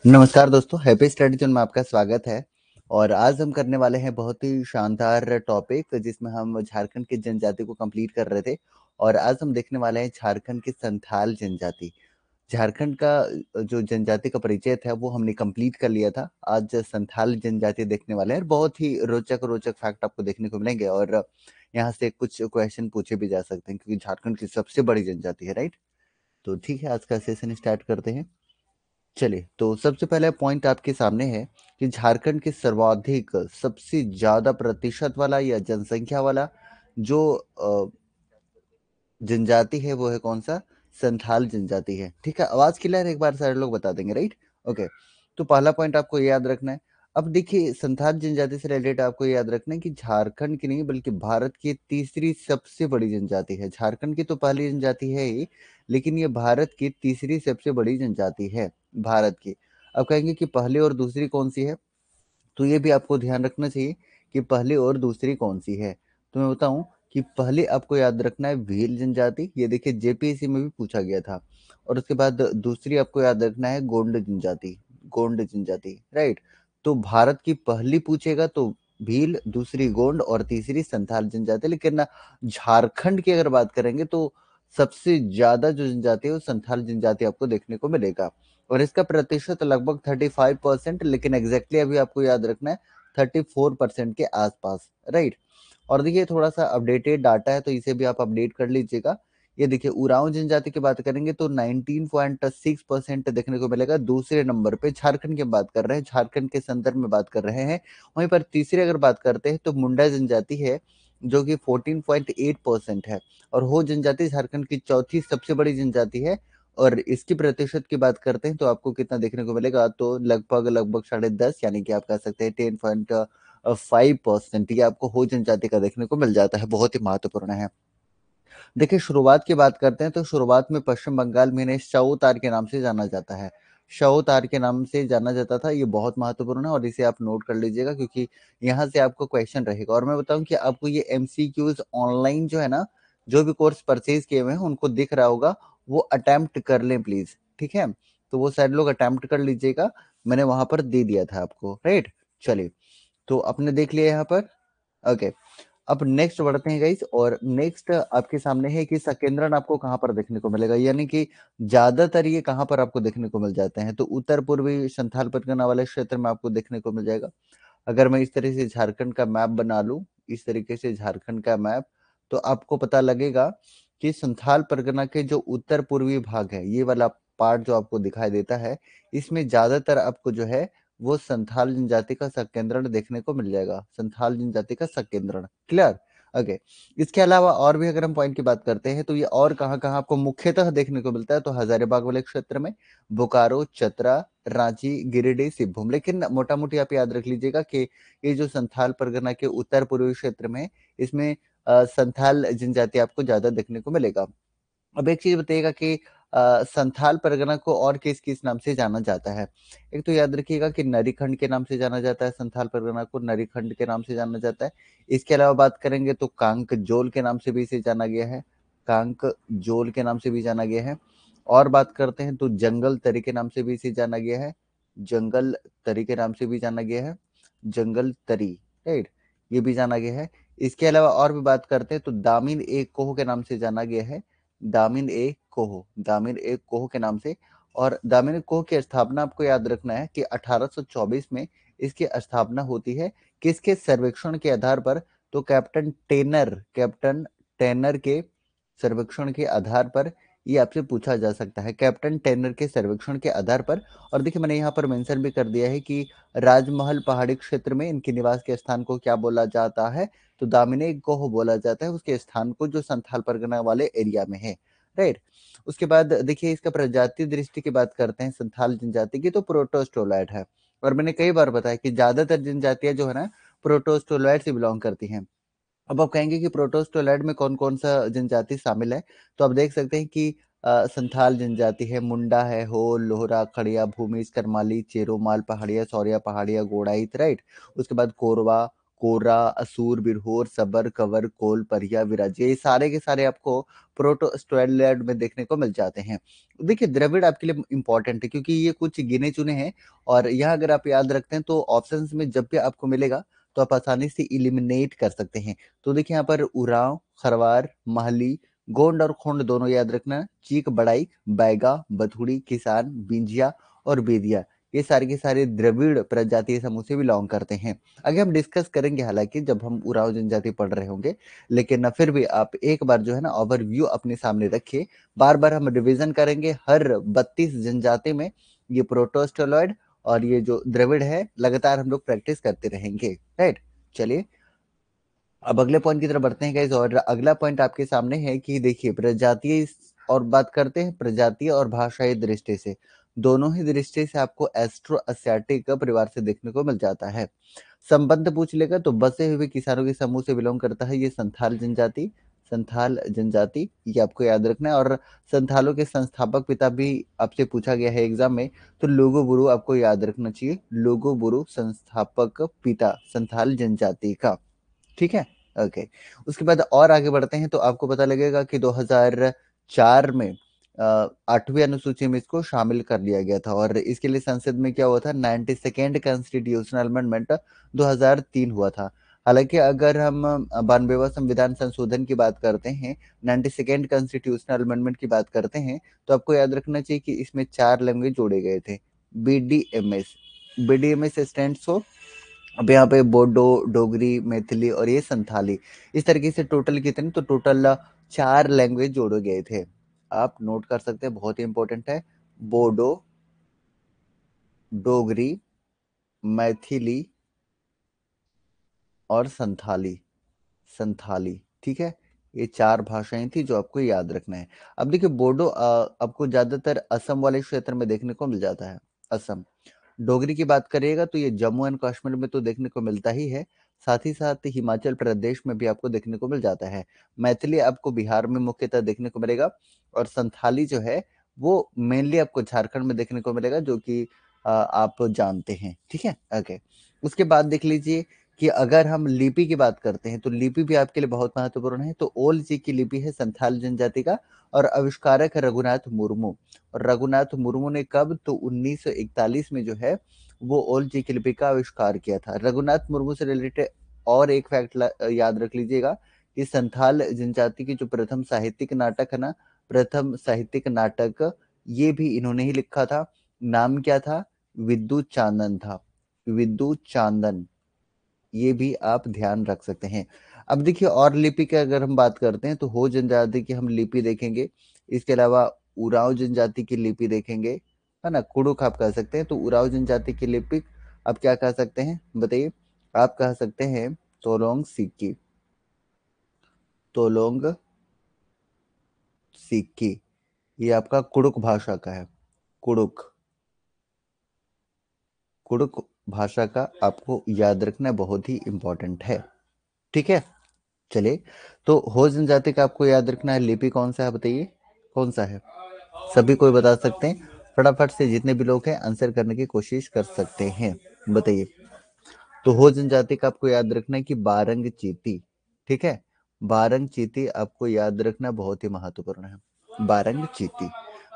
नमस्कार दोस्तों, happy study zone में आपका स्वागत है। और आज हम करने वाले हैं बहुत ही शानदार टॉपिक जिसमें हम झारखंड की जनजाति को कंप्लीट कर रहे थे। और आज हम देखने वाले हैं झारखंड की संथाल जनजाति। झारखंड का जो जनजाति का परिचय था वो हमने कंप्लीट कर लिया था। आज संथाल जनजाति देखने वाले हैं और बहुत ही रोचक रोचक फैक्ट आपको देखने को मिलेंगे। और यहाँ से कुछ क्वेश्चन पूछे भी जा सकते हैं क्योंकि झारखंड की सबसे बड़ी जनजाति है, राइट। तो ठीक है, आज का सेशन स्टार्ट करते हैं। चलिए, तो सबसे पहले पॉइंट आपके सामने है कि झारखंड के सर्वाधिक सबसे ज्यादा प्रतिशत वाला या जनसंख्या वाला जो जनजाति है वो है कौन सा? संथाल जनजाति है। ठीक है, आवाज क्लियर है? एक बार सारे लोग बता देंगे, राइट। ओके, तो पहला पॉइंट आपको ये याद रखना है। अब देखिए, संथाल जनजाति से रिलेटेड आपको ये याद रखना है कि झारखंड की नहीं बल्कि भारत की तीसरी सबसे बड़ी जनजाति है। झारखंड की तो पहली जनजाति है ही, लेकिन ये भारत की तीसरी सबसे बड़ी जनजाति है, भारत की। अब कहेंगे कि पहली और दूसरी कौन सी है, तो ये भी आपको ध्यान रखना चाहिए कि पहली और दूसरी कौन सी है। तो मैं बताऊं कि पहले आपको याद रखना है भील जनजाति, ये देखिए जेपीएससी में भी पूछा गया था। और उसके बाद दूसरी आपको याद रखना है गोंड जनजाति, गोंड जनजाति, राइट। तो भारत की पहली पूछेगा तो भील, दूसरी गोंड और तीसरी संथाल जनजाति। लेकिन ना, झारखंड की अगर बात करेंगे तो सबसे ज्यादा जो जनजाति है वो संथाल जनजाति आपको देखने को मिलेगा। और इसका प्रतिशत लगभग 35%, लेकिन एग्जैक्टली अभी आपको याद रखना है 34% के आसपास, राइट। और देखिए, थोड़ा सा अपडेटेड डाटा है तो इसे भी आप अपडेट कर लीजिएगा। ये देखिए, उरांव जनजाति की बात करेंगे तो 19.6% देखने को मिलेगा दूसरे नंबर पे। झारखंड की बात कर रहे हैं, झारखंड के संदर्भ में बात कर रहे हैं। वहीं पर तीसरी अगर बात करते हैं तो मुंडा जनजाति है जो कि 14.8% है। और हो जनजाति झारखंड की चौथी सबसे बड़ी जनजाति है। और इसकी प्रतिशत की बात करते हैं तो आपको कितना देखने को मिलेगा, तो लगभग लगभग 10.5, यानी कि आप कह सकते हैं 10.5% ये आपको हो जनजाति का देखने को मिल जाता है। बहुत ही महत्वपूर्ण है। देखिए, शुरुआत की बात करते हैं तो शुरुआत में पश्चिम बंगाल में इन्हें शवतार के नाम से जाना जाता है। शवतार के नाम से जाना जाता था। ये बहुत महत्वपूर्ण है और इसे आप नोट कर लीजिएगा क्योंकि यहाँ से आपको क्वेश्चन रहेगा। और मैं बताऊं कि आपको ये एमसीक्यूज ऑनलाइन जो है ना, जो भी कोर्स परचेज किए हुए हैं उनको दिख रहा होगा, वो अटेम्प्ट कर लें प्लीज, ठीक है। तो वो सारे लोग अटेम्प्ट कर लीजिएगा, मैंने वहां पर दे दिया था आपको, राइट। चलिए, तो आपने देख लिया यहाँ पर। ओके, अब नेक्स्ट बढ़ते हैं गाइस। और नेक्स्ट आपके सामने है कि संकेंद्रण आपको कहाँ पर देखने को मिलेगा, यानी कि ज्यादातर ये कहाँ पर आपको देखने को मिल जाते हैं, तो उत्तर पूर्वी संथाल परगना वाले क्षेत्र में आपको देखने को मिल जाएगा। अगर मैं इस तरह से झारखंड का मैप बना लूं, इस तरीके से झारखंड का मैप, तो आपको पता लगेगा कि संथाल परगना के जो उत्तर पूर्वी भाग है, ये वाला पार्ट जो आपको दिखाई देता है, इसमें ज्यादातर आपको जो है वो संथाल जनजाति का संकेंद्रण देखने को मिल जाएगा। संथाल जनजाति का संकेंद्रण, क्लियर। ओके, इसके अलावा और भी अगर हम पॉइंट की बात करते हैं तो ये और कहाँ कहाँ आपको मुख्यतः देखने को मिलता है, तो हजारीबाग वाले क्षेत्र में, बोकारो, चतरा, रांची, गिरिडीह, सिरभूम। लेकिन मोटा मोटी आप याद रख लीजिएगा कि ये जो संथाल परगना के उत्तर पूर्वी क्षेत्र में है, इसमें संथाल जनजाति आपको ज्यादा देखने को मिलेगा। अब एक चीज बताइएगा कि संथाल परगना को और किस किस नाम से जाना जाता है। एक तो याद रखिएगा कि नरीखंड के नाम से जाना जाता है, संथाल परगना को नरीखंड के नाम से जाना जाता है। इसके अलावा बात करेंगे तो कांक जोल के नाम से भी इसे जाना गया है, कांक जोल के नाम से भी जाना गया है। और बात करते हैं तो जंगल तरी के नाम से भी इसे जाना गया है, जंगल तरी के नाम से भी जाना गया है, जंगल तरी, राइट, ये भी जाना गया है। इसके अलावा और भी बात करते हैं तो दामिन एक कोह के नाम से जाना गया है, दामिन ए कोह, दामिन ए कोह के नाम से। और दामिन कोह की स्थापना आपको याद रखना है कि 1824 में इसकी स्थापना होती है। किसके सर्वेक्षण के आधार पर, तो कैप्टन टेनर, कैप्टन टेनर के सर्वेक्षण के आधार पर ये आपसे पूछा जा सकता है, कैप्टन टेनर के सर्वेक्षण के आधार पर। और देखिए, मैंने यहाँ पर मेंशन भी कर दिया है कि राजमहल पहाड़ी क्षेत्र में इनके निवास के स्थान को क्या बोला जाता है, तो दामिनी गोह बोला जाता है उसके स्थान को, जो संथाल परगना वाले एरिया में है, राइट। उसके बाद देखिए, इसका प्रजाति दृष्टि की बात करते हैं संथाल जनजाति की, तो प्रोटोस्टोलॉइड है। और मैंने कई बार बताया कि ज्यादातर जनजातियां जो है ना, प्रोटोस्टोलॉइड से बिलोंग करती हैं। अब आप कहेंगे कि प्रोटोस्टोलॉइड में कौन कौन सा जनजाति शामिल है, तो आप देख सकते हैं कि संथाल जनजाति है, मुंडा है, हो, लोहरा, खड़िया, भूमिज, करमाली, चेरो, माल पहाड़िया, सौरिया पहाड़िया, गोड़ाइत, राइट। उसके बाद कोरवा, कोरा, असुर, बिरहोर, सबर, कंवर, कोल, परिया, विराजी, ये सारे के सारे आपको प्रोटोस्टोइलैंड में देखने को मिल जाते हैं। देखिए द्रविड़ आपके लिए इंपॉर्टेंट है क्योंकि ये कुछ गिने चुने हैं और यहाँ अगर आप याद रखते हैं तो ऑप्शंस में जब भी आपको मिलेगा तो आप आसानी से इलिमिनेट कर सकते हैं। तो देखिए यहाँ पर उरांव, खरवार, महली, गोंड और खोंड दोनों याद रखना, चीक, बड़ाइक, बैगा, बथुड़ी, किसान, बिंजिया और बेदिया, ये सारे के सारे द्रविड़ प्रजातीय समूह से बिलोंग करते हैं। आगे हम डिस्कस करेंगे हालांकि जब हम उरांव जनजाति पढ़ रहे होंगे, लेकिन फिर भी आप एक बार जो है ना ओवरव्यू अपने सामने रखिए। बार बार हम रिवीजन करेंगे हर 32 जनजाति में ये प्रोटोस्टोलॉइड और ये जो द्रविड़ है लगातार हम लोग प्रैक्टिस करते रहेंगे, राइट। चलिए अब अगले पॉइंट की तरफ बढ़ते हैं गाइस, और अगला पॉइंट आपके सामने है कि देखिए प्रजातीय और बात करते हैं प्रजातीय और भाषाई दृष्टि से, दोनों ही दृष्टि से आपको एस्ट्रो एसियाटिक परिवार से देखने को मिल जाता है। संबंध पूछ लेगा तो बसे हुए किसानों के समूह से बिलोंग करता है ये संथाल जनजाति। संथाल जनजाति ये आपको याद रखना है, और संथालों के संस्थापक पिता भी आपसे पूछा गया है एग्जाम में, तो लोगो बुरु आपको याद रखना चाहिए, लोगो बुरु संस्थापक पिता संथाल जनजाति का, ठीक है। ओके, उसके बाद और आगे बढ़ते हैं तो आपको पता लगेगा कि 2004 में 8वीं अनुसूची में इसको शामिल कर लिया गया था, और इसके लिए संसद में क्या हुआ था, 92nd कॉन्स्टिट्यूशनल अमेंडमेंट 2003 हुआ था। हालांकि अगर हम 92वां संविधान संशोधन की बात करते हैं, 92nd कॉन्स्टिट्यूशनल अमेंडमेंट की बात करते हैं, तो आपको याद रखना चाहिए कि इसमें 4 लैंग्वेज जोड़े गए थे। बीडीएमएस, बीडीएमएस स्टैंड्स फॉर, अब यहाँ पे बोडो, डोगरी, मैथिली और ये संथाली, इस तरीके से टोटल कितने, तो टोटल 4 लैंग्वेज जोड़े गए थे। आप नोट कर सकते हैं, बहुत ही इंपॉर्टेंट है, बोडो, डोगरी, मैथिली और संथाली, संथाली, ठीक है। ये 4 भाषाएं थी जो आपको याद रखना है। अब देखिए बोडो आपको ज्यादातर असम वाले क्षेत्र में देखने को मिल जाता है, असम। डोगरी की बात करिएगा तो ये जम्मू एंड कश्मीर में तो देखने को मिलता ही है, साथ ही साथ हिमाचल प्रदेश में भी आपको देखने को मिल जाता है। मैथिली आपको बिहार में मुख्यतः देखने को मिलेगा, और संथाली जो है वो मेनली आपको झारखंड में देखने को मिलेगा, जो कि आप जानते हैं, ठीक है। ओके, उसके बाद देख लीजिए कि अगर हम लिपि की बात करते हैं तो लिपि भी आपके लिए बहुत महत्वपूर्ण है। तो ओल जी की लिपि है संथाल जनजाति का, और आविष्कारक है रघुनाथ मुर्मू। और रघुनाथ मुर्मू ने कब, तो 1941 में जो है वो ओल जी की लिपि का आविष्कार किया था। रघुनाथ मुर्मू से रिलेटेड और एक फैक्ट याद रख लीजिएगा कि संथाल जनजाति की जो प्रथम साहित्यिक नाटक है ना, प्रथम साहित्यिक नाटक ये भी इन्होंने ही लिखा था। नाम क्या था, विद्युत चांदन था, विद्युत चांदन, ये भी आप ध्यान रख सकते हैं। अब देखिए और लिपि की अगर हम बात करते हैं तो हो जनजाति की हम लिपि देखेंगे, इसके अलावा उरांव जनजाति की लिपि देखेंगे, है ना, कुड़ुक आप कह सकते हैं। तो उरांव जनजाति की लिपि आप क्या कह सकते हैं बताइए, आप कह सकते हैं तोलोंग सिक्की, तोलोंग सिक्की, ये आपका कुड़ुक भाषा का है, कुड़ुक, कुड़ुक भाषा का आपको याद रखना बहुत ही इंपॉर्टेंट है, ठीक है। चलिए, तो हो जनजाति का आपको याद रखना है, लिपि कौन सा है बताइए, कौन सा है, सभी कोई बता सकते हैं, फटाफट से जितने भी लोग हैं आंसर करने की कोशिश कर सकते हैं, बताइए। तो हो जनजाति का आपको याद रखना है कि बारंग चीती, ठीक है, बारंग चीती आपको याद रखना बहुत ही महत्वपूर्ण है, बारंग चीती,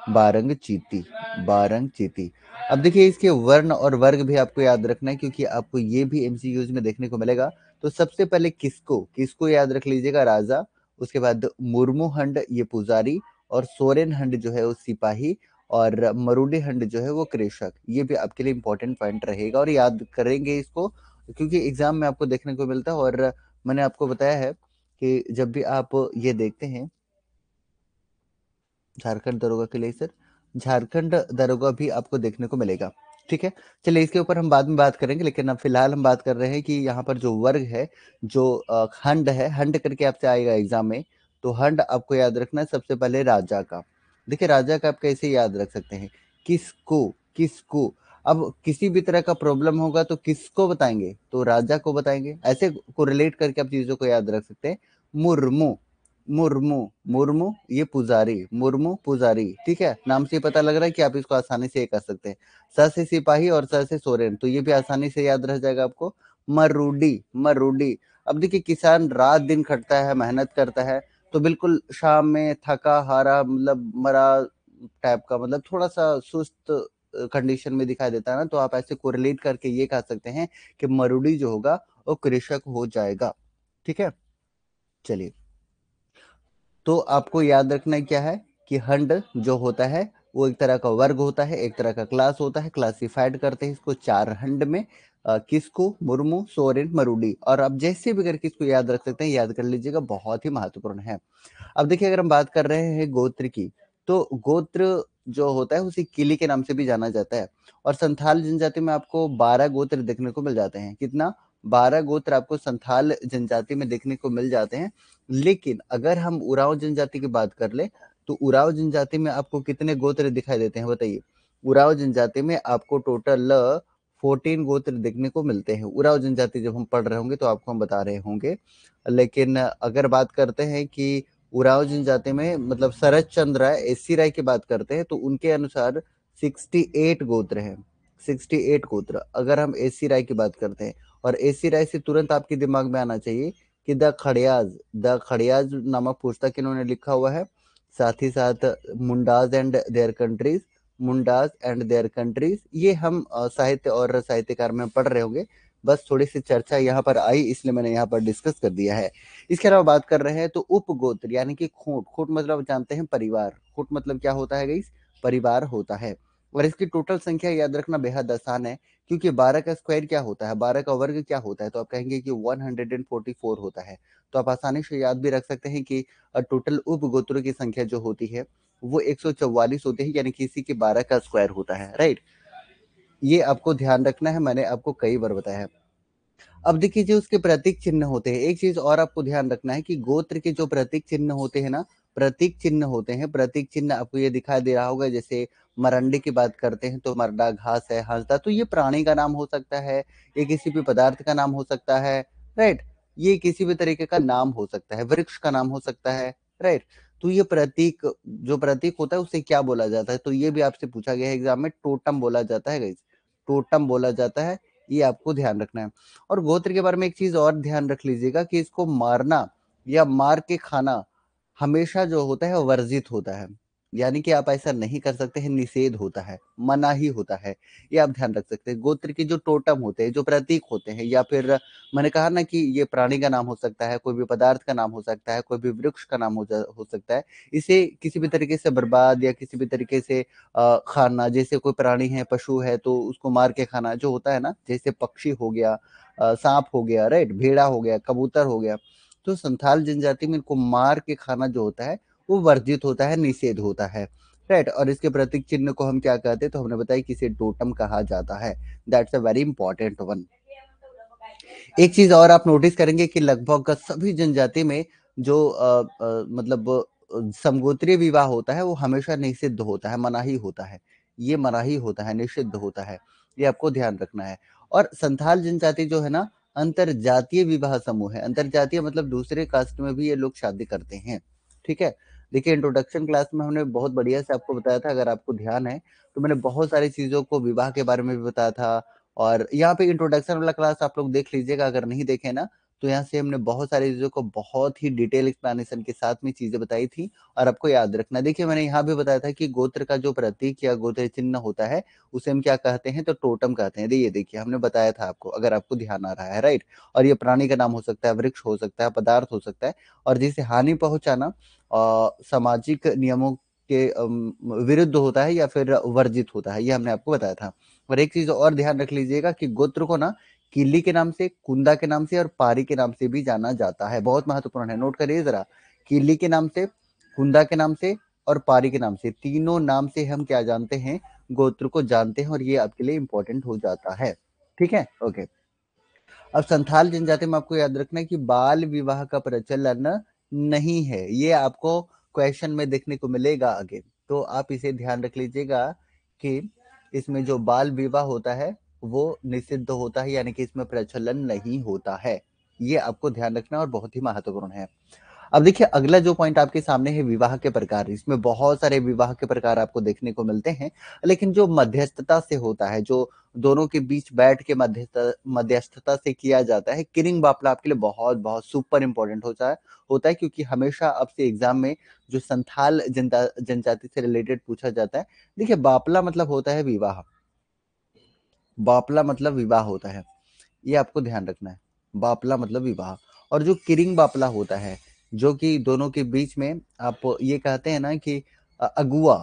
बारंग चीती, बारंग चीती। अब देखिए इसके वर्ण और वर्ग भी आपको याद रखना है क्योंकि आपको ये भी एमसीक्यूज में देखने को मिलेगा। तो सबसे पहले किसको, किसको याद रख लीजिएगा, राजा, उसके बाद मुर्मू हंड ये पुजारी, और सोरेन हंड जो है वो सिपाही, और मरुडी हंड जो है वो कृषक। ये भी आपके लिए इंपॉर्टेंट पॉइंट रहेगा और याद करेंगे इसको क्योंकि एग्जाम में आपको देखने को मिलता है। और मैंने आपको बताया है कि जब भी आप ये देखते हैं झारखंड दरोगा के लिए सर, झारखंड दरोगा भी आपको देखने को मिलेगा, ठीक है। चलिए इसके ऊपर हम बाद में बात करेंगे, लेकिन अब फिलहाल हम बात कर रहे हैं कि यहाँ पर जो वर्ग है, जो हंड है, हंड करके आपसे आएगा एग्जाम में, तो हंड आपको याद रखना है सबसे पहले राजा का। देखिए राजा का आप कैसे याद रख सकते हैं, किसको, किसको, अब किसी भी तरह का प्रॉब्लम होगा तो किसको बताएंगे, तो राजा को बताएंगे, ऐसे को रिलेट करके आप चीजों को याद रख सकते हैं। मुर्मू, मुर्मू, मुर्मू ये पुजारी, मुर्मू पुजारी, ठीक है, नाम से पता लग रहा है कि आप इसको आसानी से ये कर सकते हैं। स से सिपाही और स से सोरेन, तो ये भी आसानी से याद रह जाएगा आपको, मरूडी, मरूडी। अब देखिए किसान रात दिन खटता है, मेहनत करता है, तो बिल्कुल शाम में थका हारा मतलब मरा टाइप का, मतलब थोड़ा सा सुस्त कंडीशन में दिखाई देता है ना, तो आप ऐसे कोरिलेट करके ये कह सकते हैं कि मरूडी जो होगा वो कृषक हो जाएगा। ठीक है, चलिए। तो आपको याद रखना क्या है कि हंड जो होता है वो एक तरह का वर्ग होता है, एक तरह का क्लास होता है। क्लासिफाइड करते हैं इसको चार हंड में, किसको, मुर्मू, सोरेन, मरूडी। और आप जैसे भी करके इसको याद रख सकते हैं, याद कर लीजिएगा, बहुत ही महत्वपूर्ण है। अब देखिए अगर हम बात कर रहे हैं गोत्र की, तो गोत्र जो होता है उसे किली के नाम से भी जाना जाता है। और संथाल जनजाति में आपको 12 गोत्र देखने को मिल जाते हैं। कितना? 12 गोत्र आपको संथाल जनजाति में देखने को मिल जाते हैं। लेकिन अगर हम उरांव जनजाति की बात कर ले, तो उरांव जनजाति में आपको कितने गोत्र दिखाई देते हैं बताइए? उरांव जनजाति में आपको टोटल 14 गोत्र देखने को मिलते हैं। उरांव जनजाति जब हम पढ़ रहे होंगे तो आपको हम बता रहे होंगे। लेकिन अगर बात करते हैं कि उरांव जनजाति में मतलब शरद चंद्र राय, एससी राय की बात करते हैं, तो उनके अनुसार 68 गोत्र हैं। 68 गोत्र अगर हम एससी राय की बात करते हैं। और एससी राय से तुरंत आपके दिमाग में आना चाहिए कि द खड़ियाज नामक पुस्तक इन्होंने लिखा हुआ है। साथ ही साथ Mundas and their countries, Mundas and their countries, ये हम साहित्य और साहित्यकार में पढ़ रहे होंगे। बस थोड़ी सी चर्चा यहाँ पर आई इसलिए मैंने यहाँ पर डिस्कस कर दिया है। इसके अलावा बात कर रहे हैं तो उपगोत्र यानी कि खूंट, खूंट मतलब जानते हैं परिवार, खूंट मतलब क्या होता है गाइस? परिवार होता है। और इसकी टोटल संख्या याद रखना बेहद आसान है, क्योंकि 12 का स्क्वायर क्या होता है, 12 का वर्ग क्या होता है, तो आप कहेंगे कि 144 होता है। तो आप आसानी से याद भी रख सकते हैं कि टोटल उपगोत्रों की संख्या जो होती है वो 144 होती है, यानी कि इसी के 12 का स्क्वायर होता है, राइट। ये आपको ध्यान रखना है, मैंने आपको कई बार बताया है। अब देखिए जो उसके प्रतीक चिन्ह होते हैं, एक चीज और आपको ध्यान रखना है कि गोत्र के जो प्रतीक चिन्ह होते हैं ना, प्रतीक चिन्ह होते हैं, प्रतीक चिन्ह आपको ये दिखाई दे रहा होगा। जैसे मरंडी की बात करते हैं तो मरडा घास है, हंसदा, तो ये प्राणी का नाम हो सकता है, ये किसी भी पदार्थ का नाम हो सकता है, राइट। ये किसी भी तरीके का नाम हो सकता है, वृक्ष का नाम हो सकता है, राइट। तो ये प्रतीक, जो प्रतीक होता है उसे क्या बोला जाता है? तो ये भी आपसे पूछा गया है एग्जाम में, टोटम बोला जाता है गाइस, टोटम बोला जाता है। ये आपको ध्यान रखना है। और गोत्र के बारे में एक चीज और ध्यान रख लीजिएगा कि इसको मारना या मार के खाना हमेशा जो होता है वर्जित होता है। यानी कि आप ऐसा नहीं कर सकते हैं, निषेध होता है, मना ही होता है। ये आप ध्यान रख सकते हैं। गोत्र के जो टोटम होते हैं, जो प्रतीक होते हैं, या फिर मैंने कहा ना कि ये प्राणी का नाम हो सकता है, कोई भी पदार्थ का नाम हो सकता है, कोई भी वृक्ष का नाम हो सकता है। इसे किसी भी तरीके से बर्बाद या किसी भी तरीके से खाना, जैसे कोई प्राणी है, पशु है, तो उसको मार के खाना जो होता है ना, जैसे पक्षी हो गया, सांप हो गया, राइट, भेड़ा हो गया, कबूतर हो गया, तो संथाल जनजाति में इनको मार के खाना जो होता है वो वर्जित होता है, निषेध होता है, राइट। और इसके प्रतीक चिन्ह को हम क्या कहते हैं? तो हमने बताया कि इसे टोटम कहा जाता है। That's a very important one. एक चीज और आप नोटिस करेंगे कि लगभग सभी जनजाति में जो मतलब समगोत्रीय विवाह होता है वो हमेशा निषिद्ध होता है, मनाही होता है। ये मनाही होता है, निषिद्ध होता है। ये आपको ध्यान रखना है। और संथाल जनजाति जो है ना, अंतर जातीय विवाह समूह है। अंतर जातीय मतलब दूसरे कास्ट में भी ये लोग शादी करते हैं। ठीक है। देखिए इंट्रोडक्शन क्लास में हमने बहुत बढ़िया से आपको बताया था, अगर आपको ध्यान है तो मैंने बहुत सारी चीजों को विवाह के बारे में भी बताया था। और यहाँ पे इंट्रोडक्शन वाला क्लास आप लोग देख लीजिएगा, अगर नहीं देखे ना, तो यहाँ से हमने बहुत सारी चीजों को बहुत ही डिटेल एक्सप्लेनेशन के साथ में चीजें बताई थी। और आपको याद रखना, देखिए मैंने यहाँ भी बताया था कि गोत्र का जो प्रतीक या गोत्र चिन्ह होता है उसे हम क्या कहते हैं? तो टोटम कहते हैं। ये देखिए हमने बताया था आपको, अगर आपको ध्यान आ रहा है, राइट। और ये प्राणी का नाम हो सकता है, वृक्ष हो सकता है, पदार्थ हो सकता है, और जिसे हानि पहुंचाना सामाजिक नियमों के विरुद्ध होता है या फिर वर्जित होता है, ये हमने आपको बताया था। और एक चीज और ध्यान रख लीजिएगा कि गोत्र को ना किल्ली के नाम से, कुंदा के नाम से और पारी के नाम से भी जाना जाता है। बहुत महत्वपूर्ण है, नोट करिए जरा। किल्ली के नाम से, कुंदा के नाम से और पारी के नाम से, तीनों नाम से हम क्या जानते हैं? गोत्र को जानते हैं। और ये आपके लिए इंपॉर्टेंट हो जाता है। ठीक है, ओके। अब संथाल जनजाति में आपको याद रखना है कि बाल विवाह का प्रचलन नहीं है। ये आपको क्वेश्चन में देखने को मिलेगा आगे, तो आप इसे ध्यान रख लीजिएगा कि इसमें जो बाल विवाह होता है वो निषिद्ध होता है, यानी कि इसमें प्रचलन नहीं होता है। ये आपको ध्यान रखना और बहुत ही महत्वपूर्ण है। अब देखिए अगला जो पॉइंट आपके सामने है विवाह के प्रकार। इसमें बहुत सारे विवाह के प्रकार आपको देखने को मिलते हैं, लेकिन जो मध्यस्थता से होता है, जो दोनों के बीच बैठ के मध्यस्थता से किया जाता है, किरिंग बापला आपके लिए बहुत बहुत सुपर इंपॉर्टेंट होता है क्योंकि हमेशा आपसे एग्जाम में जो संथाल जनजाति से रिलेटेड पूछा जाता है। देखिए बापला मतलब होता है विवाह, बापला मतलब विवाह होता है, ये आपको ध्यान रखना है। बापला मतलब विवाह। और जो किरिंग बापला होता है, जो कि दोनों के बीच में आप ये कहते हैं ना कि अगुआ,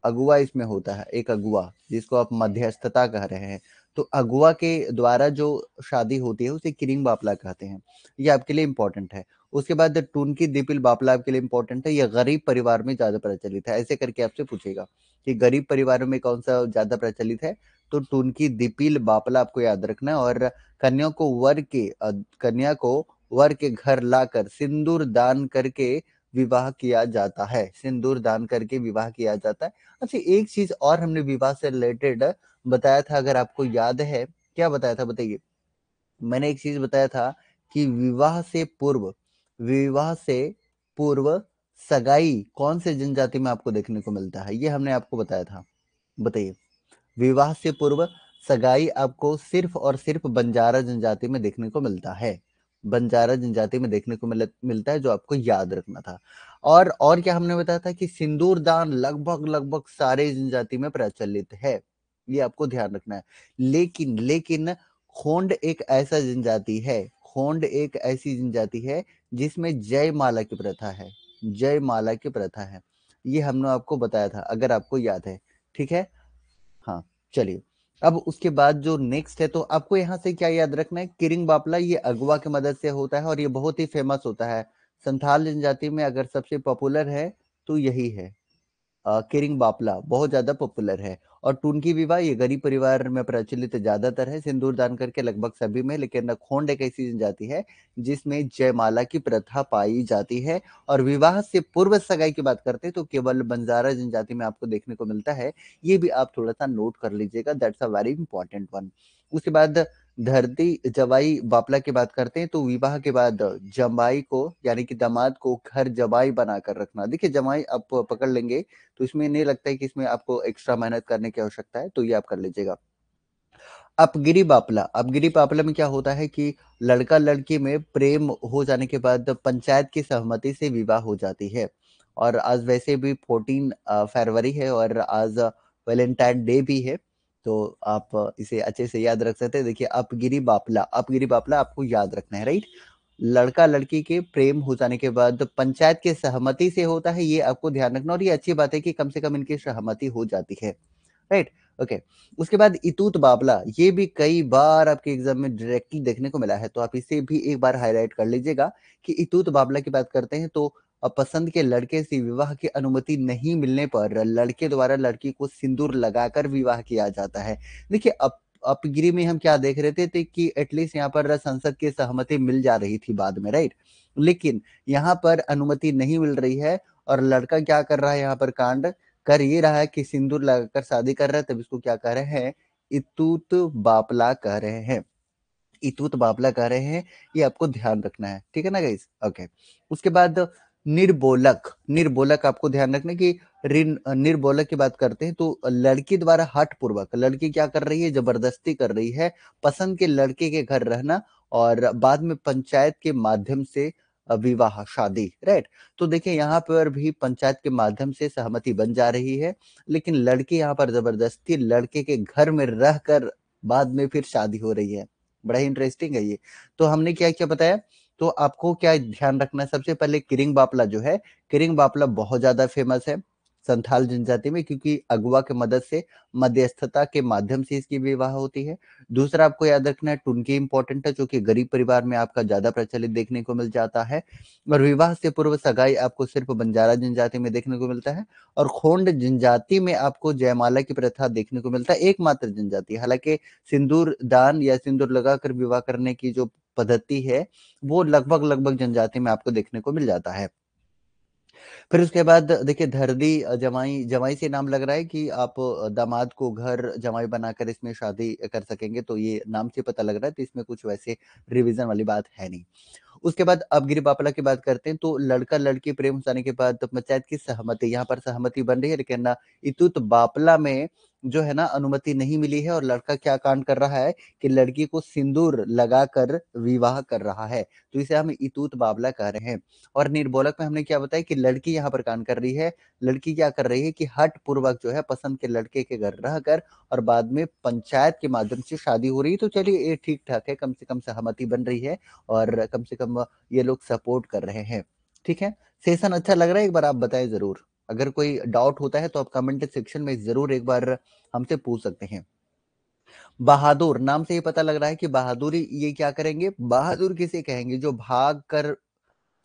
अगुआ इसमें होता है, एक अगुआ जिसको आप मध्यस्थता कह रहे हैं। तो अगुआ के द्वारा जो शादी होती है उसे किरिंग बापला कहते हैं। ये आपके लिए इंपॉर्टेंट है। उसके बाद टूनकी दीपिल बापला आपके लिए इंपॉर्टेंट है। ये गरीब परिवार में ज्यादा प्रचलित है। ऐसे करके आपसे पूछेगा कि गरीब परिवारों में कौन सा ज्यादा प्रचलित है, तो टूनकी दीपिल बापला आपको याद रखना है। और कन्या को कन्या को वर के घर लाकर सिंदूर दान करके विवाह किया जाता है, सिंदूर दान करके विवाह किया जाता है। अच्छा एक चीज और हमने विवाह से रिलेटेड बताया था, अगर आपको याद है, क्या बताया था बताइए। मैंने एक चीज बताया था कि विवाह से पूर्व सगाई कौन से जनजाति में आपको देखने को मिलता है, ये हमने आपको बताया था। बताइए। विवाह से पूर्व सगाई आपको सिर्फ और सिर्फ बंजारा जनजाति में देखने को मिलता है। बंजारा जनजाति में देखने को मिलता है, जो आपको याद रखना था। और क्या हमने बताया था कि सिंदूर दान लगभग लगभग सारे जनजाति में प्रचलित है, ये आपको ध्यान रखना है। लेकिन लेकिन खोंड एक ऐसा जनजाति है, खोंड एक ऐसी जनजाति है जिसमें जयमाला की प्रथा है, जयमाला की प्रथा है। ये हमने आपको बताया था, अगर आपको याद है। ठीक है। हाँ, चलिए। अब उसके बाद जो नेक्स्ट है, तो आपको यहाँ से क्या याद रखना है, किरिंग बापला ये अगवा की मदद से होता है और ये बहुत ही फेमस होता है। संथाल जनजाति में अगर सबसे पॉपुलर है तो यही है, किरिंग बापला बहुत ज्यादा पॉपुलर है। और टूनकी विवाह ये गरीब परिवार में प्रचलित ज्यादातर है, सिंदूर दान करके लगभग सभी में। लेकिन खोंड एक ऐसी जनजाति है जिसमें जयमाला की प्रथा पाई जाती है। और विवाह से पूर्व सगाई की बात करते हैं तो केवल बंजारा जनजाति में आपको देखने को मिलता है। ये भी आप थोड़ा सा नोट कर लीजिएगा, that's a very important one. उसके बाद धरती जवाई बापला की बात करते हैं तो विवाह के बाद जमाई को यानी कि दामाद को घर जवाई बनाकर रखना। देखिए जमाई आप पकड़ लेंगे तो इसमें नहीं लगता है कि इसमें आपको एक्स्ट्रा मेहनत करने की आवश्यकता है, तो ये आप कर लीजिएगा। अपगिरी बापला में क्या होता है कि लड़का लड़की में प्रेम हो जाने के बाद पंचायत की सहमति से विवाह हो जाती है। और आज वैसे भी 14 फरवरी है और आज वैलेंटाइन डे भी है, तो आप इसे अच्छे से याद रख सकते हैं। देखिए अपगिरी बापला आपको याद रखना है, राइट। लड़का लड़की के प्रेम हो जाने के बाद पंचायत की सहमति से होता है, ये आपको ध्यान रखना। और ये अच्छी बात है कि कम से कम इनकी सहमति हो जाती है, राइट। ओके। उसके बाद इतूत बाबला, ये भी कई बार आपके एग्जाम में डायरेक्टली देखने को मिला है, तो आप इसे भी एक बार हाईलाइट कर लीजिएगा कि इतूत बाबला की बात करते हैं तो पसंद के लड़के से विवाह की अनुमति नहीं मिलने पर लड़के द्वारा लड़की को सिंदूर लगाकर विवाह किया जाता है। देखिए अपगिरी में हम क्या देख रहे थे कि एटलीस्ट यहाँ पर संसद की सहमति मिल जा रही थी बाद में, राइट। लेकिन यहाँ पर अनुमति नहीं मिल रही है और लड़का क्या कर रहा है, यहाँ पर कांड कर ये रहा है कि सिंदूर लगाकर शादी कर रहा है, तब इसको क्या कह रहे हैं, इतूत बापला कह रहे हैं। इतूत बापला कह रहे हैं, ये आपको ध्यान रखना है, ठीक है ना गाइस। ओके। उसके बाद निर्बोलक, निर्बोलक आपको ध्यान रखना है कि निर्बोलक की बात करते हैं तो लड़की द्वारा हठ पूर्वक लड़की क्या कर रही है, जबरदस्ती कर रही है पसंद के लड़के के घर रहना और बाद में पंचायत के माध्यम से विवाह शादी, राइट। तो देखिए यहाँ पर भी पंचायत के माध्यम से सहमति बन जा रही है, लेकिन लड़की यहाँ पर जबरदस्ती लड़के के घर में रहकर बाद में फिर शादी हो रही है। बड़ा ही इंटरेस्टिंग है ये। तो हमने क्या क्या बताया, तो आपको क्या ध्यान रखना है, सबसे पहले किरिंग बापला जो है, किरिंग बापला बहुत ज्यादा फेमस है संथाल जनजाति में, क्योंकि अगुआ के मदद से मध्यस्थता के माध्यम से इसकी विवाह होती है। दूसरा आपको याद रखना है टुनकी इंपॉर्टेंट है, जो कि गरीब परिवार में आपका ज्यादा प्रचलित देखने को मिल जाता है। और विवाह से पूर्व सगाई आपको सिर्फ बंजारा जनजाति में देखने को मिलता है। और खोंड जनजाति में आपको जयमाला की प्रथा देखने को मिलता है, एकमात्र जनजाति। हालांकि सिंदूर दान या सिंदूर लगाकर विवाह करने की जो पद्धति है वो लगभग लगभग जनजाति में आपको देखने को मिल जाता है। फिर उसके बाद देखिए धरदी जमाई, जमाई से नाम लग रहा है कि आप दामाद को घर जमाई बनाकर इसमें शादी कर सकेंगे, तो ये नाम से पता लग रहा है, तो इसमें कुछ वैसे रिवीजन वाली बात है नहीं। उसके बाद अब गिरी बापला की बात करते हैं, तो लड़का लड़की प्रेम हो जाने के बाद तो पंचायत की सहमति, यहाँ पर सहमति बन रही है, लेकिन ना इतुत बापला में जो है ना अनुमति नहीं मिली है, और लड़का क्या कांड कर रहा है कि लड़की को सिंदूर लगाकर विवाह कर रहा है, तो इसे हम इतूत बापला कह रहे हैं। और निर्बोलक में हमने क्या बताया कि लड़की यहाँ पर कांड कर रही है, लड़की क्या कर रही है कि हट पूर्वक जो है पसंद के लड़के के घर रहकर और बाद में पंचायत के माध्यम से शादी हो रही है, तो चलिए ये ठीक ठाक है, कम से कम सहमति बन रही है और कम से कम ये लोग सपोर्ट कर रहे हैं। ठीक है, सेशन अच्छा लग रहा है, एक बार आप बताएं जरूर। अगर कोई डाउट होता है तो आप कमेंट सेक्शन में जरूर एक बार हमसे पूछ सकते हैं। बहादुर नाम से ही पता लग रहा है कि बहादुरी ये क्या करेंगे, बहादुर किसे कहेंगे, जो भाग कर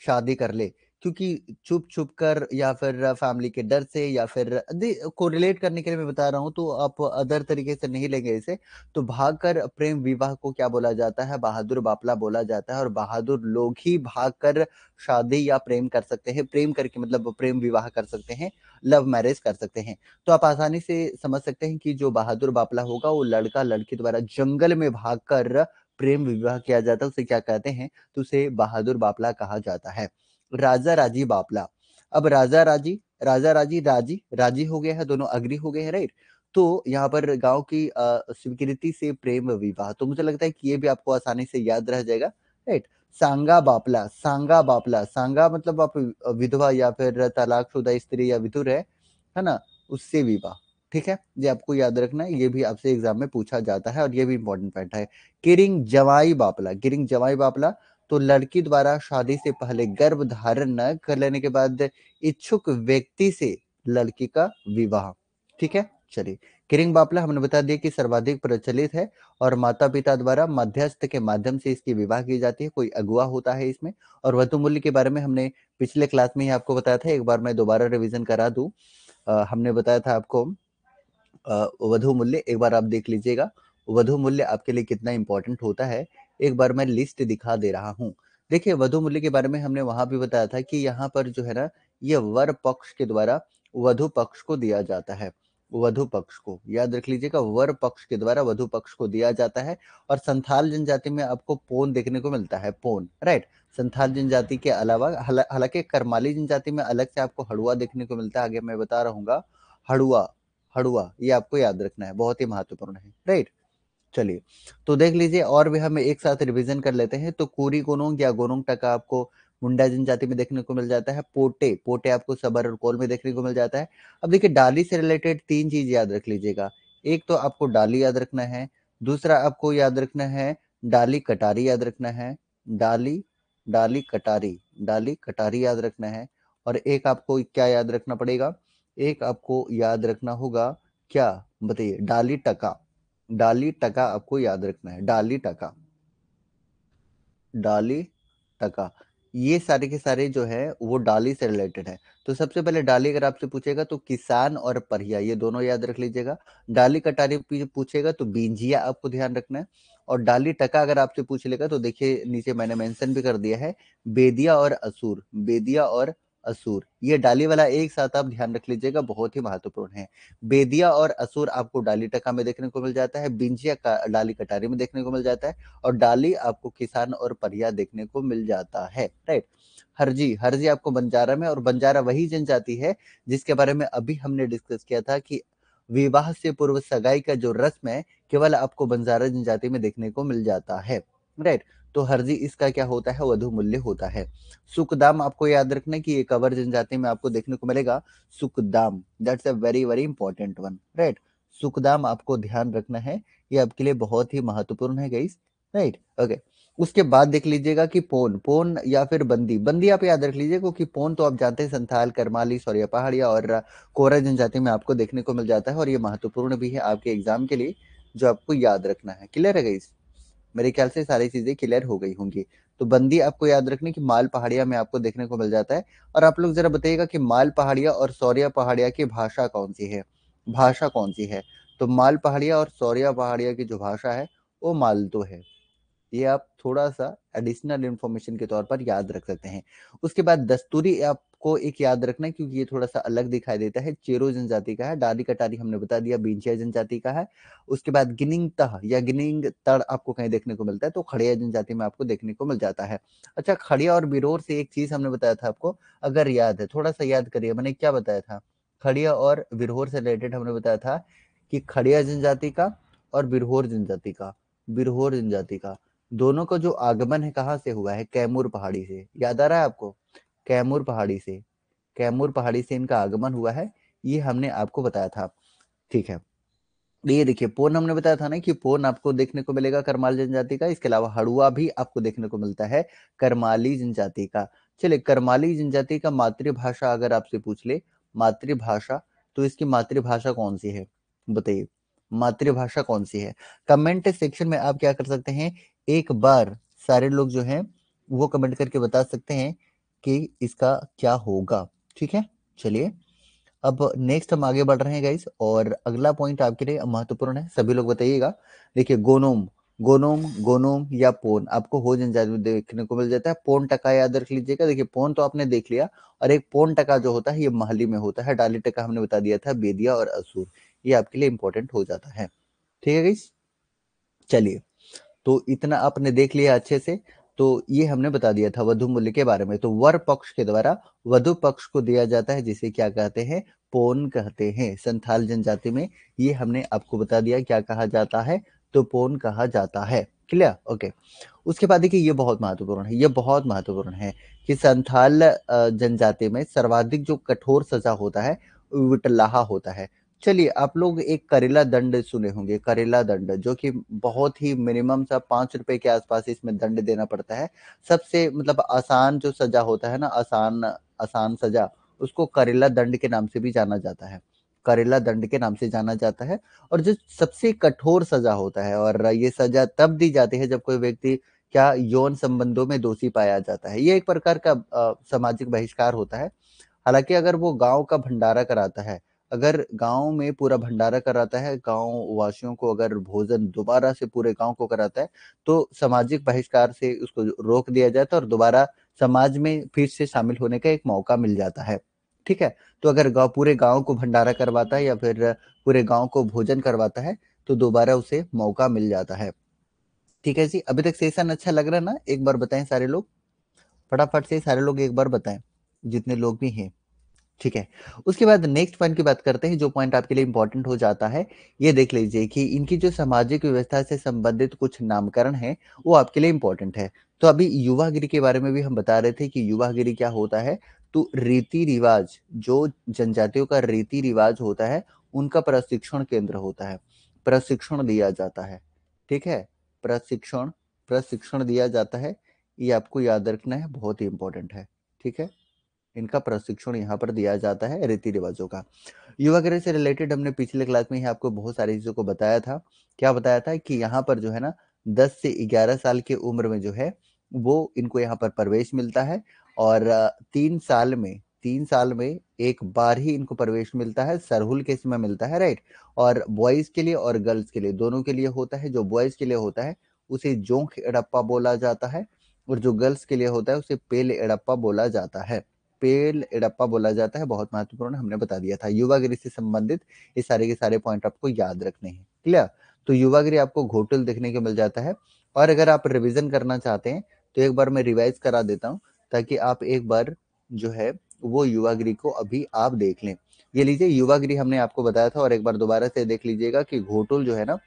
शादी कर ले, क्योंकि छुप छुप कर या फिर फैमिली के डर से या फिर कोरिलेट करने के लिए मैं बता रहा हूं, तो आप अदर तरीके से नहीं लेंगे इसे। तो भागकर प्रेम विवाह को क्या बोला जाता है, बहादुर बापला बोला जाता है। और बहादुर लोग ही भागकर शादी या प्रेम कर सकते हैं, प्रेम करके मतलब प्रेम विवाह कर सकते हैं, लव मैरिज कर सकते हैं। तो आप आसानी से समझ सकते हैं कि जो बहादुर बापला होगा वो लड़का लड़की द्वारा जंगल में भागकर प्रेम विवाह किया जाता है, उसे क्या कहते हैं, तो उसे बहादुर बापला कहा जाता है। राजा राजी बापला, अब राजा राजी राजी राजी हो गया है, दोनों अग्री हो गए हैं, राइट। तो यहाँ पर गांव की स्वीकृति से प्रेम विवाह, तो मुझे लगता है कि ये भी आपको आसानी से याद रह जाएगा, राइट। सांगा बापला, सांगा बापला, सांगा मतलब आप विधवा या फिर तलाकशुदा स्त्री या विधुर है ना, उससे विवाह। ठीक है, ये आपको याद रखना है, ये भी आपसे एग्जाम में पूछा जाता है और ये भी इंपॉर्टेंट पॉइंट है। किरिंग जवाई बापला, किरिंग जवाई बापला, तो लड़की द्वारा शादी से पहले गर्भ धारण न कर लेने के बाद इच्छुक व्यक्ति से लड़की का विवाह। ठीक है, चलिए। किरिंग बापला हमने बता दिया कि सर्वाधिक प्रचलित है और माता पिता द्वारा मध्यस्थ के माध्यम से इसकी विवाह की जाती है, कोई अगुआ होता है इसमें। और वधु मूल्य के बारे में हमने पिछले क्लास में ही आपको बताया था, एक बार मैं दोबारा रिवीजन करा दूं। हमने बताया था आपको वधु मूल्य, एक बार आप देख लीजिएगा वधु मूल्य आपके लिए कितना इंपॉर्टेंट होता है। एक बार मैं लिस्ट दिखा दे रहा हूँ। देखिए वधु मूल्य के बारे में हमने वहां भी बताया था कि यहाँ पर जो है ना, ये वर पक्ष के द्वारा वधु पक्ष को दिया जाता है, वधु पक्ष को याद रख लीजिएगा, वर पक्ष के द्वारा वधु पक्ष को दिया जाता है। और संथाल जनजाति में आपको पोन देखने को मिलता है, पोन, राइट। संथाल जनजाति के अलावा हालांकि करमाली जनजाति में अलग से आपको हड़ुआ देखने को मिलता है, आगे मैं बता रहूंगा। हड़ुआ, हड़ुआ ये आपको याद रखना है, बहुत ही महत्वपूर्ण है, राइट। चलिए, तो देख लीजिए और भी हम एक साथ रिवीजन कर लेते हैं। तो कोरी गोनोंग या गोनोंग टका आपको मुंडा जनजाति में देखने को मिल जाता है। पोटे, पोटे आपको सबर और कोल में देखने को मिल जाता है। अब देखिए डाली से रिलेटेड तीन चीज याद रख लीजिएगा। एक तो आपको डाली याद रखना है, दूसरा आपको याद रखना है डाली कटारी याद रखना है, डाली, डाली कटारी, डाली कटारी याद रखना है। और एक आपको क्या याद रखना पड़ेगा, एक आपको याद रखना होगा, क्या बताइए, डाली टका, डाली टका आपको याद रखना है, डाली टका, डाली टका, ये सारे के सारे जो है वो डाली से रिलेटेड है। तो सबसे पहले डाली अगर आपसे पूछेगा तो किसान और परिया ये दोनों याद रख लीजिएगा। डाली कटारी पूछेगा तो बींजिया आपको ध्यान रखना है। और डाली टका अगर आपसे पूछ लेगा तो देखिए नीचे मैंने मेंशन भी कर दिया है, बेदिया और असुर, बेदिया और असुर, ये डाली वाला एक साथ आप ध्यान रख लीजिएगा, बहुत ही महत्वपूर्ण है। बेदिया और असुर आपको डाली टका में देखने को मिल जाता है, बिंजिया का डाली कटारी में देखने को मिल जाता है, और डाली आपको किसान और परिया देखने को मिल जाता है, राइट। हरजी, हरजी आपको बंजारा में, और बंजारा वही जनजाति है जिसके बारे में अभी हमने डिस्कस किया था कि विवाह से पूर्व सगाई का जो रस्म है केवल आपको बंजारा जनजाति में देखने को मिल जाता है, राइट। तो हरजी इसका क्या होता है, वधु मूल्य होता है। सुखदाम आपको याद रखना है कि एक अवर जनजाति में आपको देखने को मिलेगा, सुखदाम, that's a very very important one, right. सुखदाम आपको ध्यान रखना है, ये आपके लिए बहुत ही महत्वपूर्ण है गाइस, राइट, ओके। उसके बाद देख लीजिएगा कि पोन, पोन या फिर बंदी, बंदी आप याद रख लीजिए, क्योंकि पोन तो आप जानते हैं संथाल, करमाली, सौरिया पहाड़िया और कोरा जनजाति में आपको देखने को मिल जाता है, और ये महत्वपूर्ण भी है आपके एग्जाम के लिए, जो आपको याद रखना है। क्लियर है गाइस, मेरे ख्याल से सारी चीजें क्लियर हो गई होंगी। तो बंदी आपको याद रखनी कि माल पहाड़िया में आपको देखने को मिल जाता है। और आप लोग जरा बताइएगा कि माल पहाड़िया और सौरिया पहाड़िया की भाषा कौन सी है, भाषा कौन सी है। तो माल पहाड़िया और सौरिया पहाड़िया की जो भाषा है वो मालतो है, ये आप थोड़ा सा एडिशनल इंफॉर्मेशन के तौर पर याद रख सकते हैं। उसके बाद दस्तूरी आपको आपको एक याद रखना है क्योंकि ये थोड़ा सा अलग दिखाई देता है, चेरो जनजाति का है। डारी कटारी हमने बता दिया बींचिया जनजाति का है। उसके बाद गिनिंग तह या गिनिंग तड़ आपको कहीं देखने को मिलता है, तो खड़िया जनजाति में आपको देखने को मिल जाता है। अच्छा, खड़िया और बिरोर से एक चीज हमने बताया था आपको, अगर याद है थोड़ा सा याद करिए, मैंने क्या बताया था। खड़िया और बिरहोर से रिलेटेड हमने बताया था कि खड़िया जनजाति का और बिरहोर जनजाति का दोनों का जो आगमन है कहाँ से हुआ है, कैमूर पहाड़ी से। याद आ रहा है आपको, कैमूर पहाड़ी से, कैमूर पहाड़ी से इनका आगमन हुआ है, ये हमने आपको बताया था। ठीक है, ये देखिए पोन हमने बताया था ना कि पोन आपको देखने को मिलेगा करमाल जनजाति का। इसके अलावा हड़ुआ भी आपको देखने को मिलता है करमाली जनजाति का। चलिए, करमाली जनजाति का मातृभाषा अगर आपसे पूछ ले, मातृभाषा, तो इसकी मातृभाषा कौन सी है बताइए, मातृभाषा कौन सी है। कमेंट सेक्शन में आप क्या कर सकते हैं, एक बार सारे लोग जो हैं वो कमेंट करके बता सकते हैं कि इसका क्या होगा। ठीक है, चलिए अब नेक्स्ट हम आगे बढ़ रहे हैं गाइस, और अगला पॉइंट आपके लिए महत्वपूर्ण है, सभी लोग बताइएगा। देखिए, गोनोम, गोनोम या पोन आपको हो जनजाति में देखने को मिल जाता है। पोन टका याद रख लीजिएगा। देखिए, पोन तो आपने देख लिया, और एक पोन टका जो होता है ये महली में होता है। डाली टका हमने बता दिया था बेदिया और असुर, ये आपके लिए इंपॉर्टेंट हो जाता है। ठीक है गाइस, चलिए, तो इतना आपने देख लिया अच्छे से। तो ये हमने बता दिया था वधु मूल्य के बारे में। तो वर पक्ष के द्वारा वधु पक्ष को दिया जाता है, जिसे क्या कहते हैं, पोन कहते हैं। संथाल जनजाति में ये हमने आपको बता दिया क्या कहा जाता है, तो पोन कहा जाता है। Clear, okay. उसके बाद देखिए, ये बहुत महत्वपूर्ण है, ये बहुत महत्वपूर्ण है कि संथाल जनजाति में सर्वाधिक जो कठोर सजा होता है विटलाहा होता है। चलिए, आप लोग एक करेला दंड सुने होंगे, करेला दंड, जो कि बहुत ही मिनिमम सा 5 रुपए के आसपास इसमें दंड देना पड़ता है। सबसे मतलब आसान जो सजा होता है ना, आसान आसान सजा, उसको करेला दंड के नाम से भी जाना जाता है, करेला दंड के नाम से जाना जाता है। और जो सबसे कठोर सजा होता है, और ये सजा तब दी जाती है जब कोई व्यक्ति क्या यौन संबंधों में दोषी पाया जाता है। ये एक प्रकार का सामाजिक बहिष्कार होता है। हालांकि अगर वो गांव का भंडारा कराता है, अगर गांव में पूरा भंडारा कराता है, गांव वासियों को अगर भोजन दोबारा से पूरे गांव को कराता है, तो सामाजिक बहिष्कार से उसको रोक दिया जाता है और दोबारा समाज में फिर से शामिल होने का एक मौका मिल जाता है। ठीक है, तो अगर गांव पूरे गांव को भंडारा करवाता है या फिर पूरे गांव को भोजन करवाता है, तो दोबारा उसे मौका मिल जाता है। ठीक है जी, अभी तक सेशन अच्छा लग रहा है ना, एक बार बताएं सारे लोग, फटाफट से सारे लोग एक बार बताएं, जितने लोग भी हैं। ठीक है, उसके बाद नेक्स्ट पॉइंट की बात करते हैं, जो पॉइंट आपके लिए इंपॉर्टेंट हो जाता है। ये देख लीजिए कि इनकी जो सामाजिक व्यवस्था से संबंधित कुछ नामकरण है, वो आपके लिए इंपॉर्टेंट है। तो अभी युवागिरी के बारे में भी हम बता रहे थे कि युवागिरी क्या होता है। तो रीति रिवाज, जो जनजातियों का रीति रिवाज होता है, उनका प्रशिक्षण केंद्र होता है, प्रशिक्षण दिया जाता है। ठीक है, प्रशिक्षण, प्रशिक्षण दिया जाता है, ये आपको याद रखना है, बहुत ही इंपॉर्टेंट है। ठीक है, इनका प्रशिक्षण यहाँ पर दिया जाता है रीति रिवाजों का। युवागृह से रिलेटेड हमने पिछले क्लास में ही आपको बहुत सारी चीजों को बताया था। क्या बताया था कि यहाँ पर जो है ना 10 से 11 साल की उम्र में जो है वो इनको यहाँ पर प्रवेश मिलता है, और 3 साल में, 3 साल में एक बार ही इनको प्रवेश मिलता है, सरहुल के समय मिलता है, राइट। और बॉयज के लिए और गर्ल्स के लिए दोनों के लिए होता है। जो बॉयज के लिए होता है उसे जोंक एड़प्पा बोला जाता है, और जो गर्ल्स के लिए होता है उसे पेल एड़प्पा बोला जाता है, पेल एड़प्पा बोला जाता है। बहुत महत्वपूर्ण हमने बता दिया था। युवागिरी से संबंधित ये सारे के सारे पॉइंट आपको याद रखने हैं। क्लियर, तो युवागिरी आपको घोटुल देखने को मिल जाता है। और अगर आप रिवीजन करना चाहते हैं तो एक बार मैं रिवाइज करा देता हूँ, ताकि आप एक बार जो है वो युवागिरी को अभी आप देख लें। ये लीजिए, युवागिरी हमने आपको बताया था, और एक बार दोबारा से देख लीजिएगा कि घोटुल जो है ना,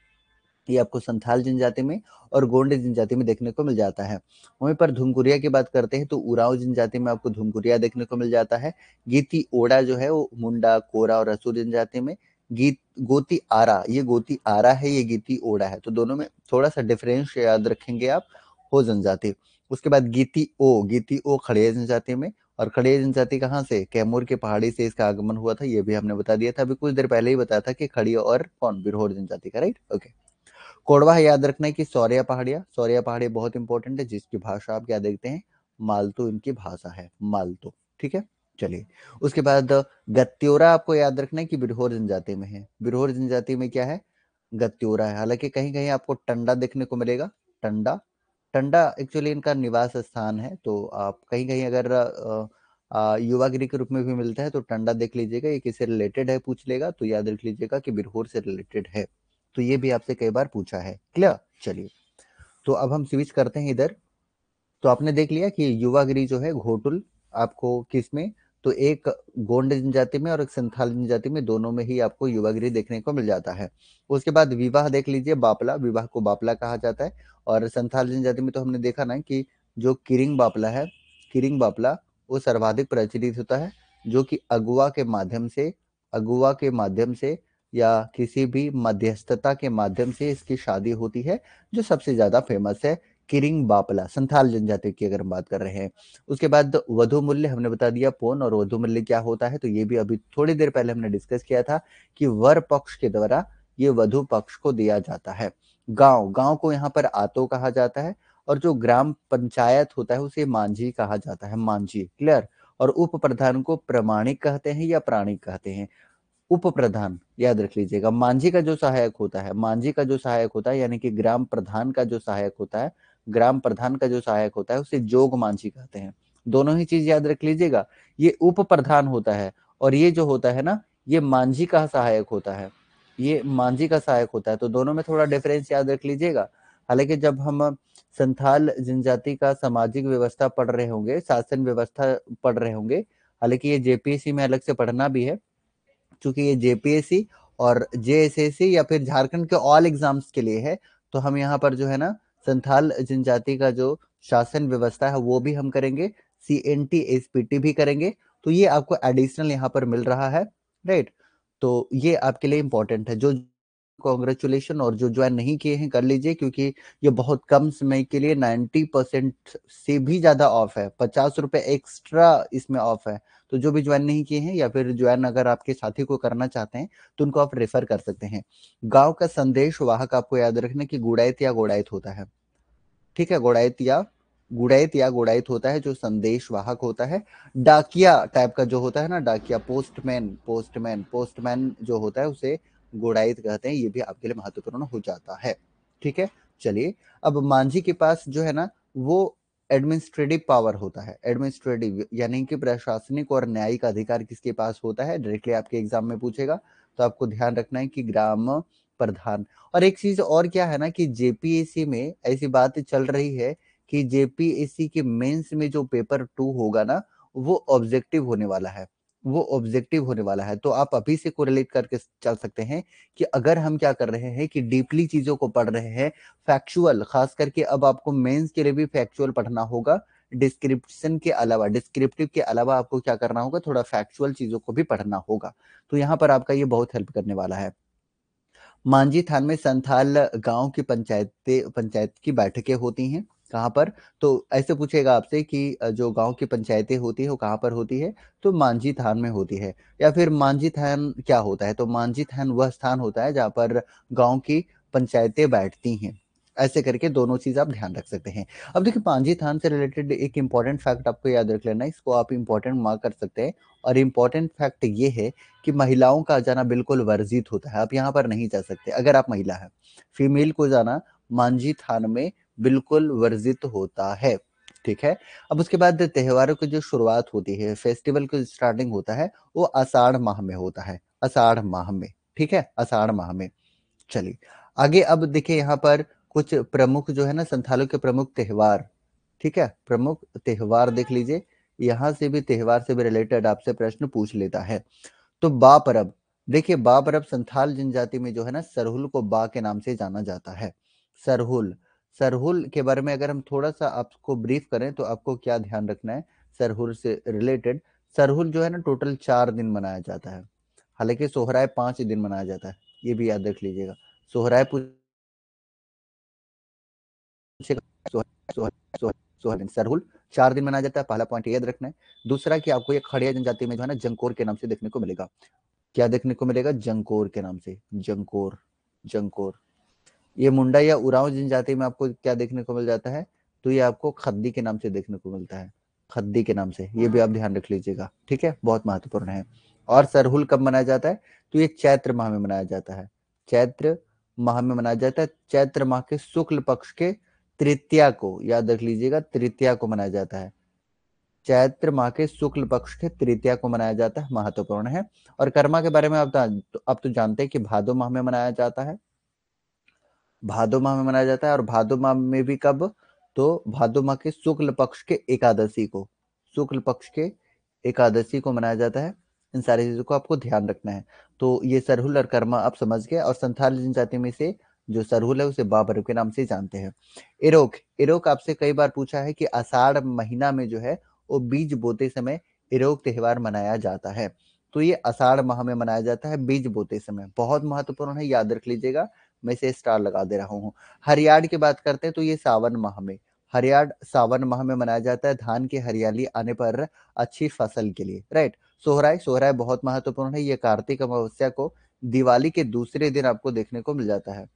ये आपको संथाल जनजाति में और गोंड जनजाति में देखने को मिल जाता है। वहीं पर धुमकुरिया की बात करते हैं तो उरांव जनजाति में आपको धुमकुरिया देखने को मिल जाता है। गीती ओड़ा जो है वो मुंडा, कोरा और असुर जनजाति में। गीत गोती आरा, ये गोती आरा है, ये गीती ओड़ा है, तो दोनों में थोड़ा सा डिफरेंस याद रखेंगे आप, हो जनजाति। उसके बाद गीती ओ खड़िया जनजाति में, और खड़िया जनजाति कहाँ से, कैमूर के पहाड़ी से इसका आगमन हुआ था, ये भी हमने बता दिया था। अभी कुछ देर पहले ही बताया था कि खड़िया और कौन, बिरहोर जनजाति का, राइट, ओके। कोडवा है, याद रखना है कि सौरिया पहाड़िया, सौरिया पहाड़ी बहुत इंपॉर्टेंट है, जिसकी भाषा आप क्या देखते हैं, मालतो इनकी भाषा है, मालतो। ठीक है, चलिए। उसके बाद गत्योरा आपको याद रखना है कि बिरहोर जनजाति में है, बिरहोर जनजाति में क्या है, गत्योरा है। हालांकि कहीं कहीं आपको टंडा देखने को मिलेगा, टंडा, टंडा एक्चुअली इनका निवास स्थान है। तो आप कहीं कहीं अगर युवागिरी के रूप में भी मिलता है। तो टंडा देख लीजिएगा, ये किससे रिलेटेड है पूछ लेगा तो याद रख लीजिएगा कि बिरहोर से रिलेटेड है। तो ये भी आपसे कई बार पूछा है। क्लियर? चलिए, तो अब हम स्विच करते हैं इधर। तो आपने देख लिया कि युवागिरी जो है घोटुल आपको किस में, तो एक गोंड जनजाति में और एक संथाल जनजाति में, दोनों में ही आपको युवागिरी देखने को मिल जाता है। उसके बाद विवाह देख लीजिए, बापला, विवाह को बापला कहा जाता है। और संथाल जनजाति में तो हमने देखा ना कि जो किरिंग बापला है, किरिंग बापला वो सर्वाधिक प्रचलित होता है, जो कि अगुआ के माध्यम से या किसी भी मध्यस्थता के माध्यम से इसकी शादी होती है, जो सबसे ज्यादा फेमस है किरिंग बापला, संथाल जनजाति की अगर हम बात कर रहे हैं। उसके बाद वधु मूल्य हमने बता दिया पौन, और वधु मूल्य क्या होता है तो ये भी अभी थोड़ी देर पहले हमने डिस्कस किया था कि वर पक्ष के द्वारा ये वधु पक्ष को दिया जाता है। गांव, गांव को यहाँ पर आतो कहा जाता है, और जो ग्राम पंचायत होता है उसे मांझी कहा जाता है, मांझी। क्लियर? और उप प्रधान को प्रमाणिक कहते हैं या प्राणिक कहते हैं। उप प्रधान याद रख लीजिएगा, मांझी का जो सहायक होता है, मांझी का जो सहायक होता है यानी कि ग्राम प्रधान का जो सहायक होता है, ग्राम प्रधान का जो सहायक होता है उसे जोग मांझी कहते हैं। दोनों ही चीज याद रख लीजिएगा, ये उप प्रधान होता है और ये जो होता है ना, ये मांझी का सहायक होता है, ये मांझी का सहायक होता है। तो दोनों में थोड़ा डिफरेंस याद रख लीजिएगा। हालांकि जब हम संथाल जनजाति का सामाजिक व्यवस्था पढ़ रहे होंगे, शासन व्यवस्था पढ़ रहे होंगे, हालांकि ये जेपीएससी में अलग से पढ़ना भी है, चूंकि ये जेपीएससी और जेएसएससी या फिर झारखंड के ऑल एग्जाम्स के लिए है, तो हम यहाँ पर जो है ना संथाल जनजाति का जो शासन व्यवस्था है वो भी हम करेंगे, सीएनटी एसपीटी भी करेंगे। तो ये आपको एडिशनल यहाँ पर मिल रहा है, राइट? तो ये आपके लिए इंपॉर्टेंट है। जो कॉन्ग्रेचुलेशन, और जो ज्वाइन नहीं किए हैं कर लीजिए, क्योंकि ये बहुत कम समय के लिए 90% से भी ज्यादा ऑफ है, 50 रुपए एक्स्ट्रा इसमें ऑफ है। तो जो भी ज्वाइन नहीं किए हैं या फिर ज्वाइन अगर आपके साथी को करना चाहते हैं तो उनको आप रेफर कर सकते हैं। गांव का संदेश वाहक आपको याद रखना कि गुड़ायत या गोड़ायत होता है, ठीक है? गुड़ायत होता है जो संदेश वाहक होता है। डाकिया टाइप का जो होता है ना, डाकिया, पोस्टमैन जो होता है उसे गुड़ायत कहते हैं। ये भी आपके लिए महत्वपूर्ण हो जाता है, ठीक है? चलिए, अब मांझी के पास जो है ना वो एडमिनिस्ट्रेटिव पावर होता है, एडमिनिस्ट्रेटिव यानी कि प्रशासनिक और न्यायिक अधिकार किसके पास होता है, डायरेक्टली आपके एग्जाम में पूछेगा। तो आपको ध्यान रखना है कि ग्राम प्रधान। और एक चीज और क्या है ना कि जेपीएससी में ऐसी बात चल रही है कि जेपीएससी के मेंस में जो पेपर 2 होगा ना, वो ऑब्जेक्टिव होने वाला है, वो ऑब्जेक्टिव होने वाला है। तो आप अभी से कोरिलेट करके चल सकते हैं कि अगर हम क्या कर रहे हैं कि डीपली चीजों को पढ़ रहे हैं, फैक्चुअल, खास करके अब आपको मेंस के लिए भी फैक्चुअल पढ़ना होगा। डिस्क्रिप्शन के अलावा, डिस्क्रिप्टिव के अलावा आपको क्या करना होगा, थोड़ा फैक्चुअल चीजों को भी पढ़ना होगा। तो यहाँ पर आपका ये बहुत हेल्प करने वाला है। मांझी थान में संथाल गांव की पंचायत की बैठकें होती हैं। कहाँ पर? तो ऐसे पूछेगा आपसे कि जो गांव की पंचायतें होती है वो कहाँ पर होती है, तो मांझी थान में होती है। या फिर मांझी थान क्या होता है, तो मांझी थान वह स्थान होता है जहाँ पर गांव की पंचायतें बैठती हैं। ऐसे करके दोनों चीज आप ध्यान रख सकते हैं। अब देखिए, मांझी थान से रिलेटेड एक इंपॉर्टेंट फैक्ट आपको याद रख लेना है, इसको आप इंपॉर्टेंट मार्क कर सकते हैं। और इंपॉर्टेंट फैक्ट ये है कि महिलाओं का जाना बिल्कुल वर्जित होता है, आप यहाँ पर नहीं जा सकते अगर आप महिला हैं। फीमेल को जाना मांझी थान में बिल्कुल वर्जित होता है, ठीक है? अब उसके बाद त्योहारों की जो शुरुआत होती है, फेस्टिवल की स्टार्टिंग होता है, वो आषाढ़ माह में होता है, आषाढ़ माह में, ठीक है? आषाढ़ माह में। चलिए आगे, अब देखिए यहाँ पर कुछ प्रमुख जो है ना संथालों के प्रमुख त्योहार, ठीक है? प्रमुख त्योहार देख लीजिए, यहाँ से भी त्योहार से भी रिलेटेड आपसे प्रश्न पूछ लेता है। तो बा परब, देखिए बा परब संथाल जनजाति में जो है ना सरहुल को बा के नाम से जाना जाता है। सरहुल, सरहुल के बारे में अगर हम थोड़ा सा आपको ब्रीफ करें तो आपको क्या ध्यान रखना है सरहुल से रिलेटेड। सरहुल जो है ना टोटल 4 दिन मनाया जाता है, हालांकि सोहराय 5 दिन मनाया जाता है, ये भी याद रख लीजिएगा। सोहराय पूछेगा, सोहर दिन, सरहुल 4 दिन मनाया जाता है, पहला पॉइंट याद रखना है। दूसरा कि आपको ये खड़िया जनजाति में जो है ना जंकोर के नाम से देखने को मिलेगा। क्या देखने को मिलेगा? जंकोर के नाम से, जंकोर, जंकोर। ये मुंडा या उरांव जनजाति में आपको क्या देखने को मिल जाता है, तो ये आपको खद्दी के नाम से देखने को मिलता है, खद्दी के नाम से। ये भी आप ध्यान रख लीजिएगा, ठीक है? बहुत महत्वपूर्ण है। और सरहुल कब मनाया जाता है, तो ये चैत्र माह में मनाया जाता है, चैत्र माह में मनाया जाता है। चैत्र माह के शुक्ल पक्ष के तृतीया को, याद रख लीजिएगा, तृतीया को मनाया जाता है। चैत्र माह के शुक्ल पक्ष के तृतीया को मनाया जाता है, महत्वपूर्ण है। और कर्मा के बारे में आप तो जानते हैं कि भादो माह में मनाया जाता है, भादो माह में मनाया जाता है। और भादो माह में भी कब, तो भादो माह के शुक्ल पक्ष के एकादशी को, शुक्ल पक्ष के एकादशी को मनाया जाता है। इन सारी चीजों को आपको ध्यान रखना है। तो ये सरहुल और कर्मा आप समझ गए। और संथाल जनजाति में से जो सरहुल है उसे बाबर के नाम से जानते हैं। इरोक, इरोक आपसे कई बार पूछा है कि आषाढ़ महीना में जो है वो बीज बोते समय इरोक त्योहार मनाया जाता है। तो ये आषाढ़ माह में मनाया जाता है बीज बोते समय, बहुत महत्वपूर्ण है, याद रख लीजिएगा। मैं इसे स्टार लगा दे रहा हूँ। हरियाण की बात करते हैं तो ये सावन माह में, हरियाण सावन माह में मनाया जाता है धान की हरियाली आने पर अच्छी फसल के लिए, राइट। सोहराय, सोहराय बहुत महत्वपूर्ण है, ये कार्तिक अमावस्या को दिवाली के दूसरे दिन आपको देखने को मिल जाता है,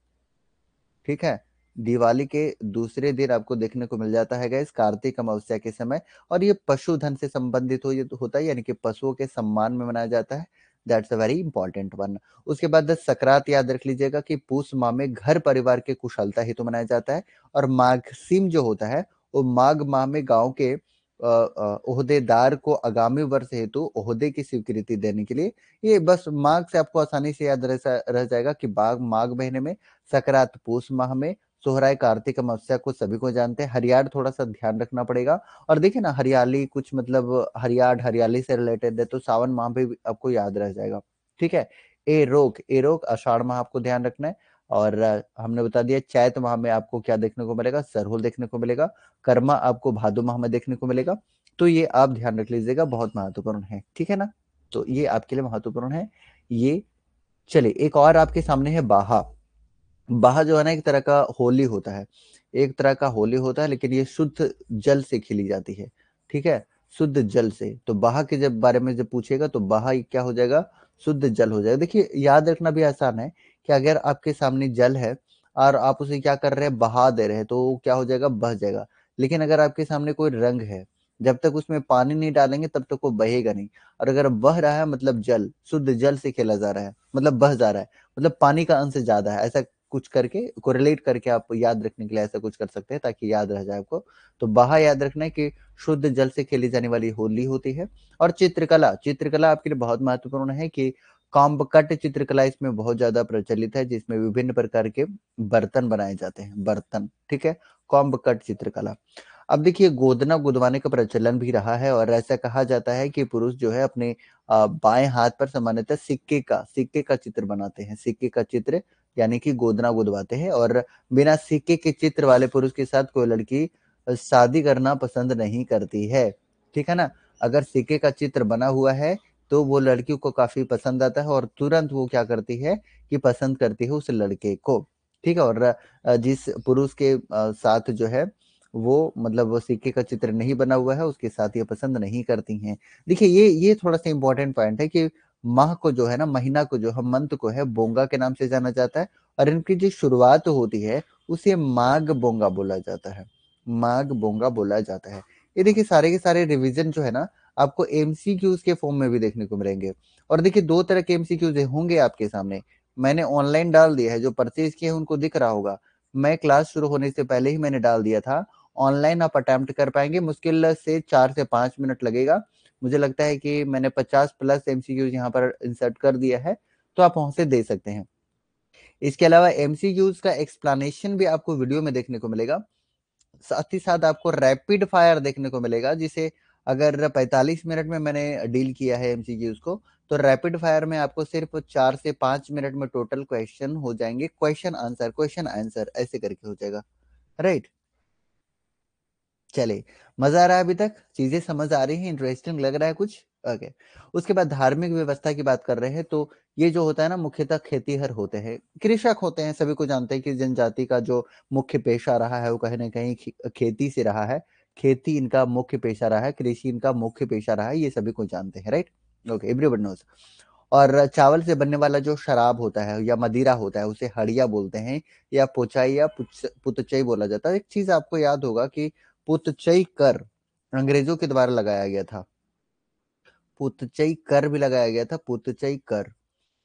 ठीक है। दिवाली के दूसरे दिन आपको देखने को मिल जाता है गाइस, कार्तिक अमावस्या के समय। और ये पशुधन से संबंधित हो ये तो होता है, यानी कि पशुओं के सम्मान में मनाया जाता है। That's a very important one. उसके बाद सकरात याद रख लीजिएगा कि पूस माह में घर परिवार के कुशलता हेतु मनाया जाता है। और माघ जो होता है वो माघ माह में गांव के ओहदेदार को आगामी वर्ष हेतु ओहदे की स्वीकृति देने के लिए। ये बस माघ से आपको आसानी से याद रह जाएगा कि बाघ माघ महीने में, सकरात पूस माह में, सोहराय कार्तिक अमावस्या को सभी को जानते हैं। हरियाण थोड़ा सा ध्यान रखना पड़ेगा। और देखिए ना, हरियाली कुछ मतलब हरियाण हरियाली से रिलेटेड है तो सावन माह भी आपको याद रह जाएगा, ठीक है। एरोक, एरोक आषाढ़ माह आपको ध्यान रखना है। और हमने बता दिया चैत माह में आपको क्या देखने को मिलेगा, सरहुल देखने को मिलेगा। कर्मा आपको भादो माह में देखने को मिलेगा। तो ये आप ध्यान रख लीजिएगा, बहुत महत्वपूर्ण है, ठीक है ना। तो ये आपके लिए महत्वपूर्ण है ये। चलिए एक और आपके सामने है बाहा। बाहा जो है ना एक तरह का होली होता है, एक तरह का होली होता है, लेकिन ये शुद्ध जल से खेली जाती है, ठीक है, शुद्ध जल से। तो बाहा के जब बारे में जब पूछेगा तो बाहा क्या हो जाएगा, शुद्ध जल हो जाएगा। देखिए याद रखना भी आसान है कि अगर आपके सामने जल है और आप उसे क्या कर रहे हैं, बहा दे रहे हैं, तो वो क्या हो जाएगा, बह जाएगा। लेकिन अगर आपके सामने कोई रंग है, जब तक उसमें पानी नहीं डालेंगे तब तक वो बहेगा नहीं। और अगर बह रहा है मतलब जल, शुद्ध जल से खेला जा रहा है, मतलब बह जा रहा है, मतलब पानी का अंश ज्यादा है, ऐसा कुछ करके कोरिलेट करके आप याद रखने के लिए ऐसा कुछ कर सकते हैं ताकि याद रह जाए आपको। तो बाहा याद रखना है कि शुद्ध जल से खेली जाने वाली होली होती है। और चित्रकला, चित्रकला आपके लिए बहुत महत्वपूर्ण है कि कॉम्बकट चित्रकला इसमें बहुत ज्यादा प्रचलित है, जिसमें विभिन्न प्रकार के बर्तन बनाए जाते हैं, बर्तन, ठीक है, कॉम्बकट चित्रकला। अब देखिए गोदना गुदवाने का प्रचलन भी रहा है। और ऐसा कहा जाता है कि पुरुष जो है अपने बाएं हाथ पर सामान्यतः सिक्के का चित्र बनाते हैं, सिक्के का चित्र यानी कि गोदना गुदवाते हैं। और बिना सिक्के के चित्र वाले पुरुष के साथ कोई लड़की शादी करना पसंद नहीं करती है, ठीक है ना। अगर सिक्के का चित्र बना हुआ है तो वो लड़की को काफी पसंद आता है और तुरंत वो क्या करती है कि पसंद करती है उस लड़के को, ठीक है। और जिस पुरुष के साथ जो है वो मतलब वो सिक्के का चित्र नहीं बना हुआ है उसके साथ ये पसंद नहीं करती हैं। देखिए ये थोड़ा सा इंपॉर्टेंट पॉइंट है कि माह को जो है ना, महीना को जो है, मंथ को है बोंगा के नाम से जाना जाता है। और इनकी जो शुरुआत होती है उसे माघ बोंगा बोला जाता है, माघ बोंगा बोला जाता है। ये देखिए सारे के सारे रिवीजन जो है ना आपको एमसीक्यूज के फॉर्म में भी देखने को मिलेंगे। और देखिए दो तरह के एमसीक्यूज होंगे आपके सामने, मैंने ऑनलाइन डाल दिया है, जो परचेज किए हैं उनको दिख रहा होगा। मैं क्लास शुरू होने से पहले ही मैंने डाल दिया था। ऑनलाइन आप अटेम्प्ट कर पाएंगे, मुश्किल से 4 से 5 मिनट लगेगा। मुझे लगता है कि मैंने 50+ एमसीक्यूज यहाँ पर इंसर्ट कर दिया है, तो आप वहां से दे सकते हैं। इसके अलावा एमसीक्यूज का एक्सप्लेनेशन भी आपको वीडियो में देखने को मिलेगा। साथ ही साथ आपको रैपिड फायर देखने को मिलेगा, जिसे अगर 45 मिनट में मैंने डील किया है एमसीक्यूज को, तो रैपिड फायर में आपको सिर्फ 4 से 5 मिनट में टोटल क्वेश्चन हो जाएंगे, क्वेश्चन आंसर ऐसे करके हो जाएगा, राइट। चले, मजा आ रहा है अभी तक, चीजें समझ आ रही हैं, इंटरेस्टिंग लग रहा है कुछ, ओके। उसके बाद धार्मिक व्यवस्था की बात कर रहे हैं तो ये जो होता है ना मुख्यतः खेतीहर होते हैं, कृषक होते हैं, सभी को जानते हैं कि जनजाति का जो मुख्य पेशा रहा है वो कहीं ना कहीं खेती से रहा है। खेती इनका मुख्य पेशा रहा है, कृषि इनका मुख्य पेशा रहा है, ये सभी को जानते हैं, राइट, ओके, एवरीवन नोज। और चावल से बनने वाला जो शराब होता है या मदिरा होता है उसे हड़िया बोलते हैं, या पोचाई या पुतचई बोला जाता है। एक चीज आपको याद होगा कि पुतचई कर अंग्रेजों के द्वारा लगाया गया था, पुतचई कर भी लगाया गया था, पुतचई कर।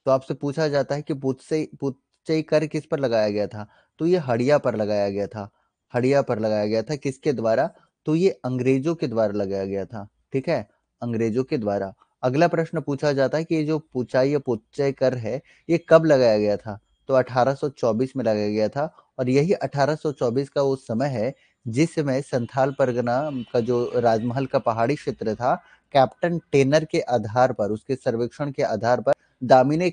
तो आपसे पूछा जाता है कि पुतचई कर किस पर लगाया गया था, तो ये हड़िया पर लगाया गया था, हड़िया पर लगाया गया था, किसके द्वारा, तो ये अंग्रेजों के द्वारा लगाया गया था, ठीक है, अंग्रेजों के द्वारा। अगला प्रश्न पूछा जाता है कि ये जो पुचाई या पुच्चै कर है, ये कब लगाया गया था? तो 1824 में लगाया गया था, और यही 1824 का वो समय है जिस समय संथाल परगना का जो राजमहल का पहाड़ी क्षेत्र था, कैप्टन टेनर के आधार पर, उसके सर्वेक्षण के आधार पर दामिनी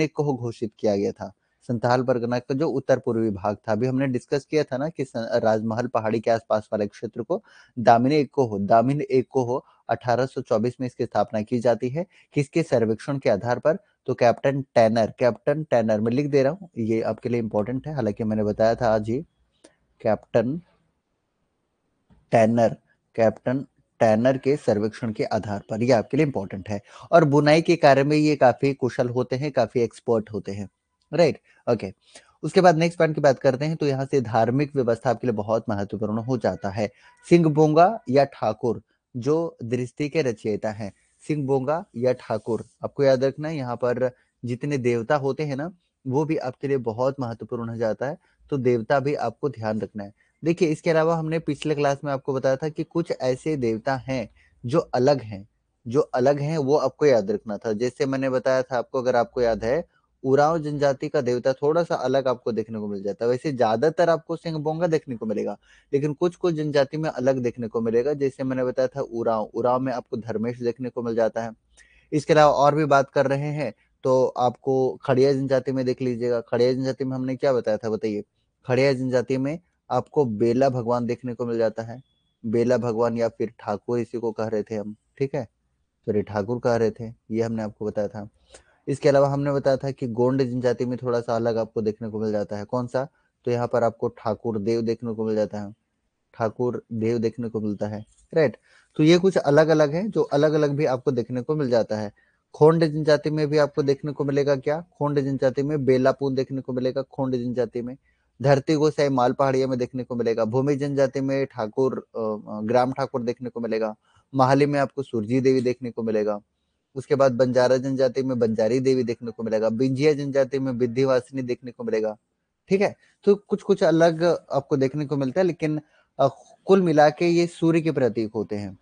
कोह घोषित किया गया था। संथाल परगना का जो उत्तर पूर्वी भाग था, अभी हमने डिस्कस किया था ना कि राजमहल पहाड़ी के आसपास वाले क्षेत्र को दामिनी-एक-कोह 1824 में इसकी स्थापना की जाती है। किसके सर्वेक्षण के आधार पर? तो कैप्टन टैनर मैं लिख दे रहा हूँ, ये आपके लिए इंपॉर्टेंट है, हालांकि मैंने बताया था आज ही। कैप्टन टैनर कैप्टन टैनर के सर्वेक्षण के आधार पर, ये आपके लिए इंपॉर्टेंट है। और बुनाई के कार्य में ये काफी कुशल होते हैं, काफी एक्सपर्ट होते हैं, राइट। ओके, उसके बाद नेक्स्ट पॉइंट की बात करते हैं, तो यहाँ से धार्मिक व्यवस्था आपके लिए बहुत महत्वपूर्ण हो जाता है। सिंहबोंगा या ठाकुर जो दृष्टि के रचयिता हैं, सिंहबोंगा या ठाकुर, आपको याद रखना है। यहाँ पर जितने देवता होते हैं ना, वो भी आपके लिए बहुत महत्वपूर्ण हो जाता है, तो देवता भी आपको ध्यान रखना है। देखिए, इसके अलावा हमने पिछले क्लास में आपको बताया था कि कुछ ऐसे देवता हैं जो अलग हैं वो आपको याद रखना था। जैसे मैंने बताया था आपको, अगर आपको याद है, उरांव जनजाति का देवता थोड़ा सा अलग आपको देखने को मिल जाता है। वैसे ज्यादातर आपको सिंहबोंगा देखने को मिलेगा, लेकिन कुछ कुछ जनजाति में अलग देखने को मिलेगा। जैसे मैंने बताया था, उरांव में आपको धर्मेश देखने को मिल जाता है। इसके अलावा और भी बात कर रहे हैं तो आपको खड़िया जनजाति में देख लीजिएगा। खड़िया जनजाति में हमने क्या बताया था, बताइए। खड़िया जनजाति में आपको बेला भगवान देखने को मिल जाता है। बेला भगवान या फिर ठाकुर, इसी को कह रहे थे हम, ठीक है। सॉरी, ठाकुर कह रहे थे, ये हमने आपको बताया था। इसके अलावा हमने बताया था कि गोंड जनजाति में थोड़ा सा अलग आपको देखने को मिल जाता है। कौन सा? तो यहाँ पर आपको ठाकुर देव देखने को मिल जाता है, ठाकुर देव देखने को मिलता है, राइट। तो ये कुछ अलग अलग है, जो अलग अलग भी आपको देखने को मिल जाता है। खोंड जनजाति में भी आपको देखने को मिलेगा क्या? खोंड जनजाति में बेलापुर देखने को मिलेगा, खोंड जनजाति में। धरती गोसाई माल पहाड़िया में देखने को मिलेगा। भूमि जनजाति में ठाकुर ग्राम ठाकुर देखने को मिलेगा। महाली में आपको सुरजी देवी देखने को मिलेगा। उसके बाद बंजारा जनजाति में बंजारी देवी देखने को मिलेगा। बिंजिया जनजाति में विद्यावासिनी देखने को मिलेगा, ठीक है। तो कुछ कुछ अलग आपको देखने को मिलता है, लेकिन अ, कुल मिला के ये सूर्य के प्रतीक होते हैं,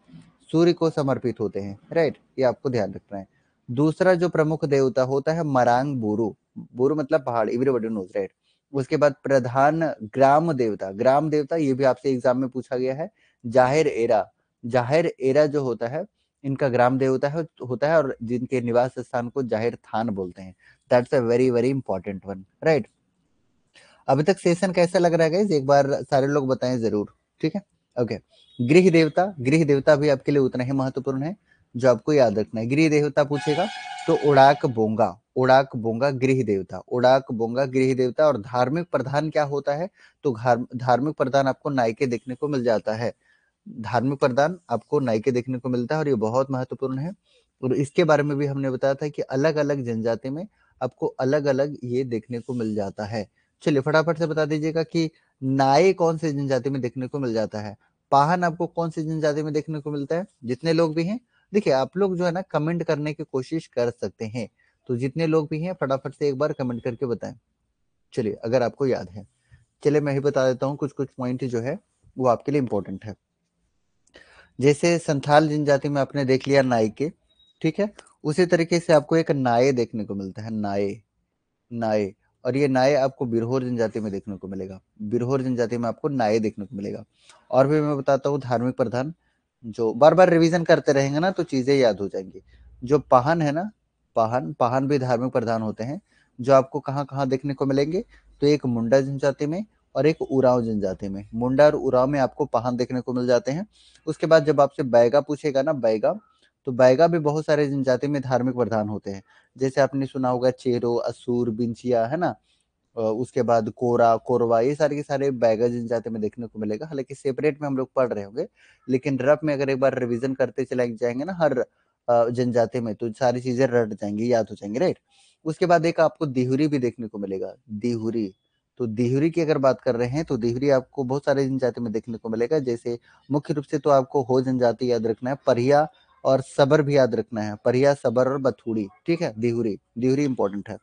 सूर्य को समर्पित होते हैं, राइट। ये आपको ध्यान रखना है। दूसरा जो प्रमुख देवता होता है मरांग बुरु। बुरु मतलब पहाड़, एवरीबॉडी नोज, राइट। उसके बाद प्रधान ग्राम देवता ये भी आपसे एग्जाम में पूछा गया है। जाहिर एरा जो होता है, इनका ग्राम देवता होता है, और जिनके निवास स्थान को जाहिर थान बोलते हैं। That's a very very important one, right. अभी तक सेशन कैसा लग रहा है गाइस, एक बार सारे लोग बताएं जरूर, ठीक है। ओके, गृह देवता भी आपके लिए उतना ही महत्वपूर्ण है, जो आपको याद रखना है। गृह देवता पूछेगा तो उड़ाक बोंगा गृह देवता। और धार्मिक प्रधान क्या होता है? तो धार्मिक प्रधान आपको नायके देखने को मिल जाता है। धार्मिक प्रधान आपको नायके देखने को मिलता है, और ये बहुत महत्वपूर्ण है। और इसके बारे में भी हमने बताया था कि अलग अलग जनजाति में आपको अलग अलग ये देखने को मिल जाता है। चलिए फटाफट से बता दीजिएगा कि नाये कौन से जनजाति में देखने को मिल जाता है। पाहन आपको कौन सी जनजाति में देखने को मिलता है? जितने लोग भी हैं, देखिए आप लोग जो है ना कमेंट करने की कोशिश कर सकते हैं, तो जितने लोग भी हैं फटाफट से एक बार कमेंट करके बताएं। चलिए, अगर आपको याद है। चलिए मैं ही बता देता हूँ, कुछ कुछ पॉइंट जो है वो आपके लिए इंपॉर्टेंट है। जैसे संथाल जनजाति में आपने देख लिया नायके, ठीक है। उसी तरीके से आपको एक नाये देखने को मिलता है, नाये। और ये नाये आपको बिरहोर जनजाति में देखने को मिलेगा। बिरहोर जनजाति में आपको नाये देखने को मिलेगा। और भी मैं बताता हूँ धार्मिक प्रधान, जो बार बार रिवीजन करते रहेंगे ना तो चीजें याद हो जाएंगी। जो पाहन है ना, पाहन भी धार्मिक प्रधान होते हैं, जो आपको कहाँ कहाँ देखने को मिलेंगे। तो एक मुंडा जनजाति में और एक उरांव जनजाति में। मुंडा और उरांव में आपको पाहन देखने को मिल जाते हैं। उसके बाद जब आपसे बैगा पूछेगा ना, बैगा, तो बैगा भी बहुत सारे जनजाति में धार्मिक प्रधान होते हैं। जैसे आपने सुना होगा चेरो, असुर, बिंचिया, है ना। उसके बाद कोरवा, ये सारे के सारे बैगा जनजाति में देखने को मिलेगा। हालांकि सेपरेट में हम लोग पढ़ रहे होंगे, लेकिन रफ में अगर एक बार रिवीजन करते चले जाएंगे ना हर जनजाति में, तो सारी चीजें रट जाएंगी, याद हो जाएंगी, राइट। उसके बाद एक आपको दिहुरी भी देखने को मिलेगा, दिहुरी। तो दिहुरी की अगर बात कर रहे हैं, तो दिहुरी आपको बहुत सारे जनजाति में देखने को मिलेगा। जैसे मुख्य रूप से तो आपको हो जनजाति याद रखना है, परिया और सबर भी याद रखना है, परिया, सबर और बथुड़ी, ठीक है। दिहुरी दिहुरी इंपॉर्टेंट है।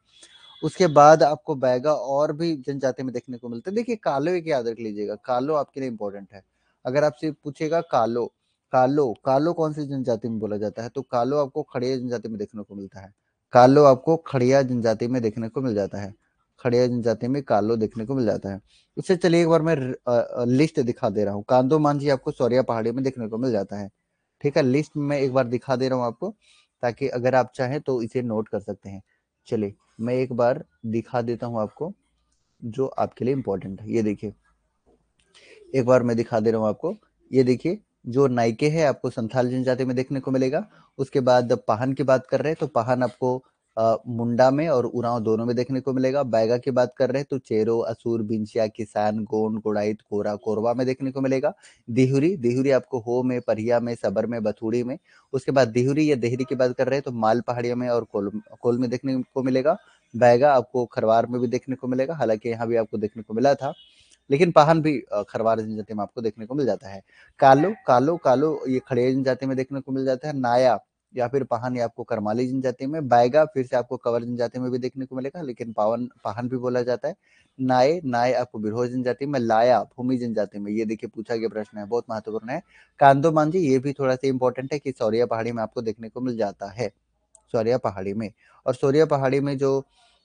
उसके बाद आपको बैगा और भी जनजाति में देखने को मिलते हैं। देखिए कालो एक याद रख लीजिएगा, कालो आपके लिए इंपॉर्टेंट है। अगर आपसे पूछेगा कालो, कालो, कालो कौन सी जनजाति में बोला जाता है? तो कालो आपको खड़िया जनजाति में देखने को मिलता है। कालो आपको खड़िया जनजाति में देखने को मिल जाता है। खड़िया जनजाति में कालो देखने को मिल जाता है। उससे चलिए एक बार मैं लिस्ट दिखा दे रहा हूँ। कांदो मांझी आपको सौरिया पहाड़ी में देखने को मिल जाता है। ठीक है, लिस्ट में एक बार दिखा दे रहा हूँ आपको, ताकि अगर आप चाहें तो इसे नोट कर सकते हैं। चलिए मैं एक बार दिखा देता हूँ आपको, जो आपके लिए इम्पोर्टेंट है। ये देखिए, एक बार मैं दिखा दे रहा हूँ आपको। ये देखिए, जो नाइके है आपको संथाल जनजाति में देखने को मिलेगा। उसके बाद पाहन की बात कर रहे हैं तो पाहन आपको मुंडा में और उरांव दोनों में देखने को मिलेगा। बैगा की बात कर रहे हैं तो चेरो, असुर, बिंचिया, किसान, गोंड, गोड़ाइत, कोरा, कोरबा में देखने को मिलेगा। दिहुरी, दिहुरी आपको हो में, परिया में, सबर में, बथुड़ी में। उसके बाद दिहुरी या देहरी की बात कर रहे हैं तो माल पहाड़ियों में और कोल में देखने को मिलेगा। बैगा आपको खरवार में भी देखने को मिलेगा, हालांकि यहाँ भी आपको देखने को मिला था, लेकिन पाहन भी खरवार जनजाति में आपको देखने को मिल जाता है। कालो, कालो, कालो ये खड़िया जनजाति में देखने को मिल जाता है। नाया या फिर पाहन ये आपको करमाली जनजाति में। बैगा फिर से आपको कंवर जनजाति में भी देखने को मिलेगा, लेकिन पावन पाहन भी बोला जाता है। नाय, नाय आपको बिरहोर जनजाति में। लाया भूमि जनजाति में। ये देखिए पूछा गया प्रश्न है, बहुत महत्वपूर्ण है। कांदो मांझी ये भी थोड़ा सा इंपॉर्टेंट है कि सौरिया पहाड़ी में आपको देखने को मिल जाता है, सौरिया पहाड़ी में। और सौरिया पहाड़ी में जो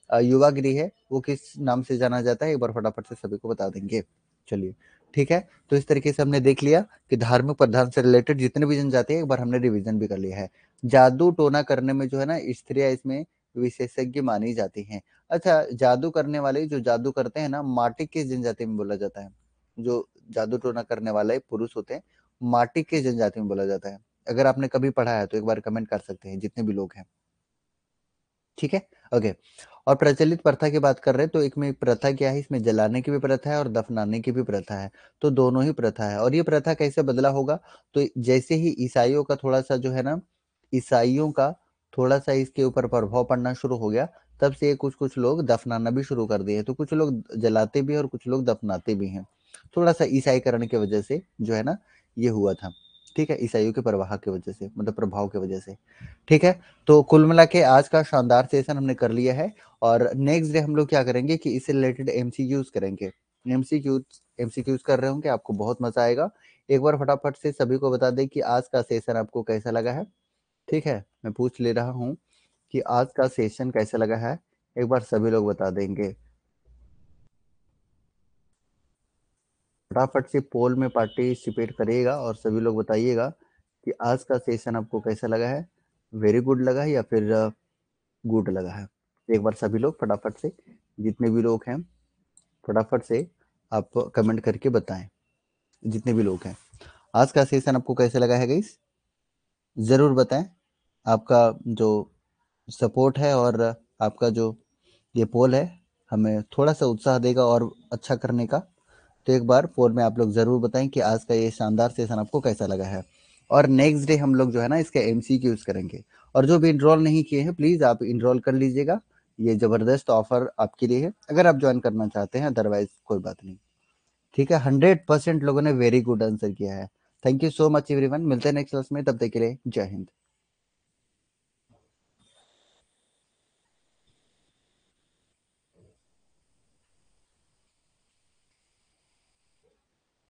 युवा गृह है वो किस नाम से जाना जाता है, एक बार फटाफट से सभी को बता देंगे। चलिए ठीक है, तो इस तरीके से हमने देख लिया कि धार्मिक प्रधान से रिलेटेड जितने भी जनजाति है, एक बार हमने रिवीजन भी कर लिया है। जादू टोना करने में जो है ना, स्त्रियां इसमें विशेषज्ञ मानी जाती हैं। अच्छा, जादू करने वाले जो जादू करते हैं ना, माटी किस जनजाति में बोला जाता है? जो जादू टोना करने वाले पुरुष होते हैं, माटी किस जनजाति में बोला जाता है? अगर आपने कभी पढ़ा है तो एक बार कमेंट कर सकते हैं, जितने भी लोग हैं। ठीक है, ओके। और प्रचलित प्रथा की बात कर रहे हैं तो एक में प्रथा क्या है, इसमें जलाने की भी प्रथा है और दफनाने की भी प्रथा है। तो दोनों ही प्रथा है। और ये प्रथा कैसे बदला होगा? तो जैसे ही ईसाइयों का थोड़ा सा जो है ना, ईसाइयों का थोड़ा सा इसके ऊपर प्रभाव पड़ना शुरू हो गया, तब से कुछ कुछ लोग दफनाना भी शुरू कर दिए। तो कुछ लोग जलाते भी और कुछ लोग दफनाते भी हैं। थोड़ा सा ईसाईकरण की वजह से जो है ना, ये हुआ था। ठीक है, ईसाइयों के प्रवाह की वजह से, मतलब प्रभाव की वजह से। ठीक है, तो कुल मिला के आज का शानदार सेशन हमने कर लिया है। और नेक्स्ट डे हम लोग क्या करेंगे कि इससे रिलेटेड एमसीक्यूज करेंगे। एमसीक्यूज एमसीक्यूज कर रहे होंगे, आपको बहुत मजा आएगा। एक बार फटाफट से सभी को बता दें कि आज का सेशन आपको कैसा लगा है। ठीक है, मैं पूछ ले रहा हूँ कि आज का सेशन कैसा लगा है, एक बार सभी लोग बता देंगे। फटाफट से पोल में पार्टिसिपेट करिएगा और सभी लोग बताइएगा कि आज का सेशन आपको कैसा लगा है। वेरी गुड लगा है या फिर गुड लगा है? एक बार सभी लोग फटाफट से, जितने भी लोग हैं, फटाफट से आप कमेंट करके बताएं, जितने भी लोग हैं। आज का सेशन आपको कैसे लगा है गाइस, ज़रूर बताएं। आपका जो सपोर्ट है और आपका जो ये पोल है, हमें थोड़ा सा उत्साह देगा और अच्छा करने का। तो एक बार पोल में आप लोग ज़रूर बताएं कि आज का ये शानदार सेशन आपको कैसा लगा है। और नेक्स्ट डे हम लोग जो है ना, इसके एमसीक्यूज करेंगे। और जो भी इनरोल नहीं किए हैं, प्लीज़ आप इनरोल कर लीजिएगा। ये ज़बरदस्त ऑफर आपके लिए है, अगर आप ज्वाइन करना चाहते हैं, अदरवाइज कोई बात नहीं। ठीक है, 100% लोगों ने वेरी गुड आंसर किया है। Thank you so much everyone, मिलते हैं नेक्स्ट क्लास में, तब तक के लिए जय हिंद।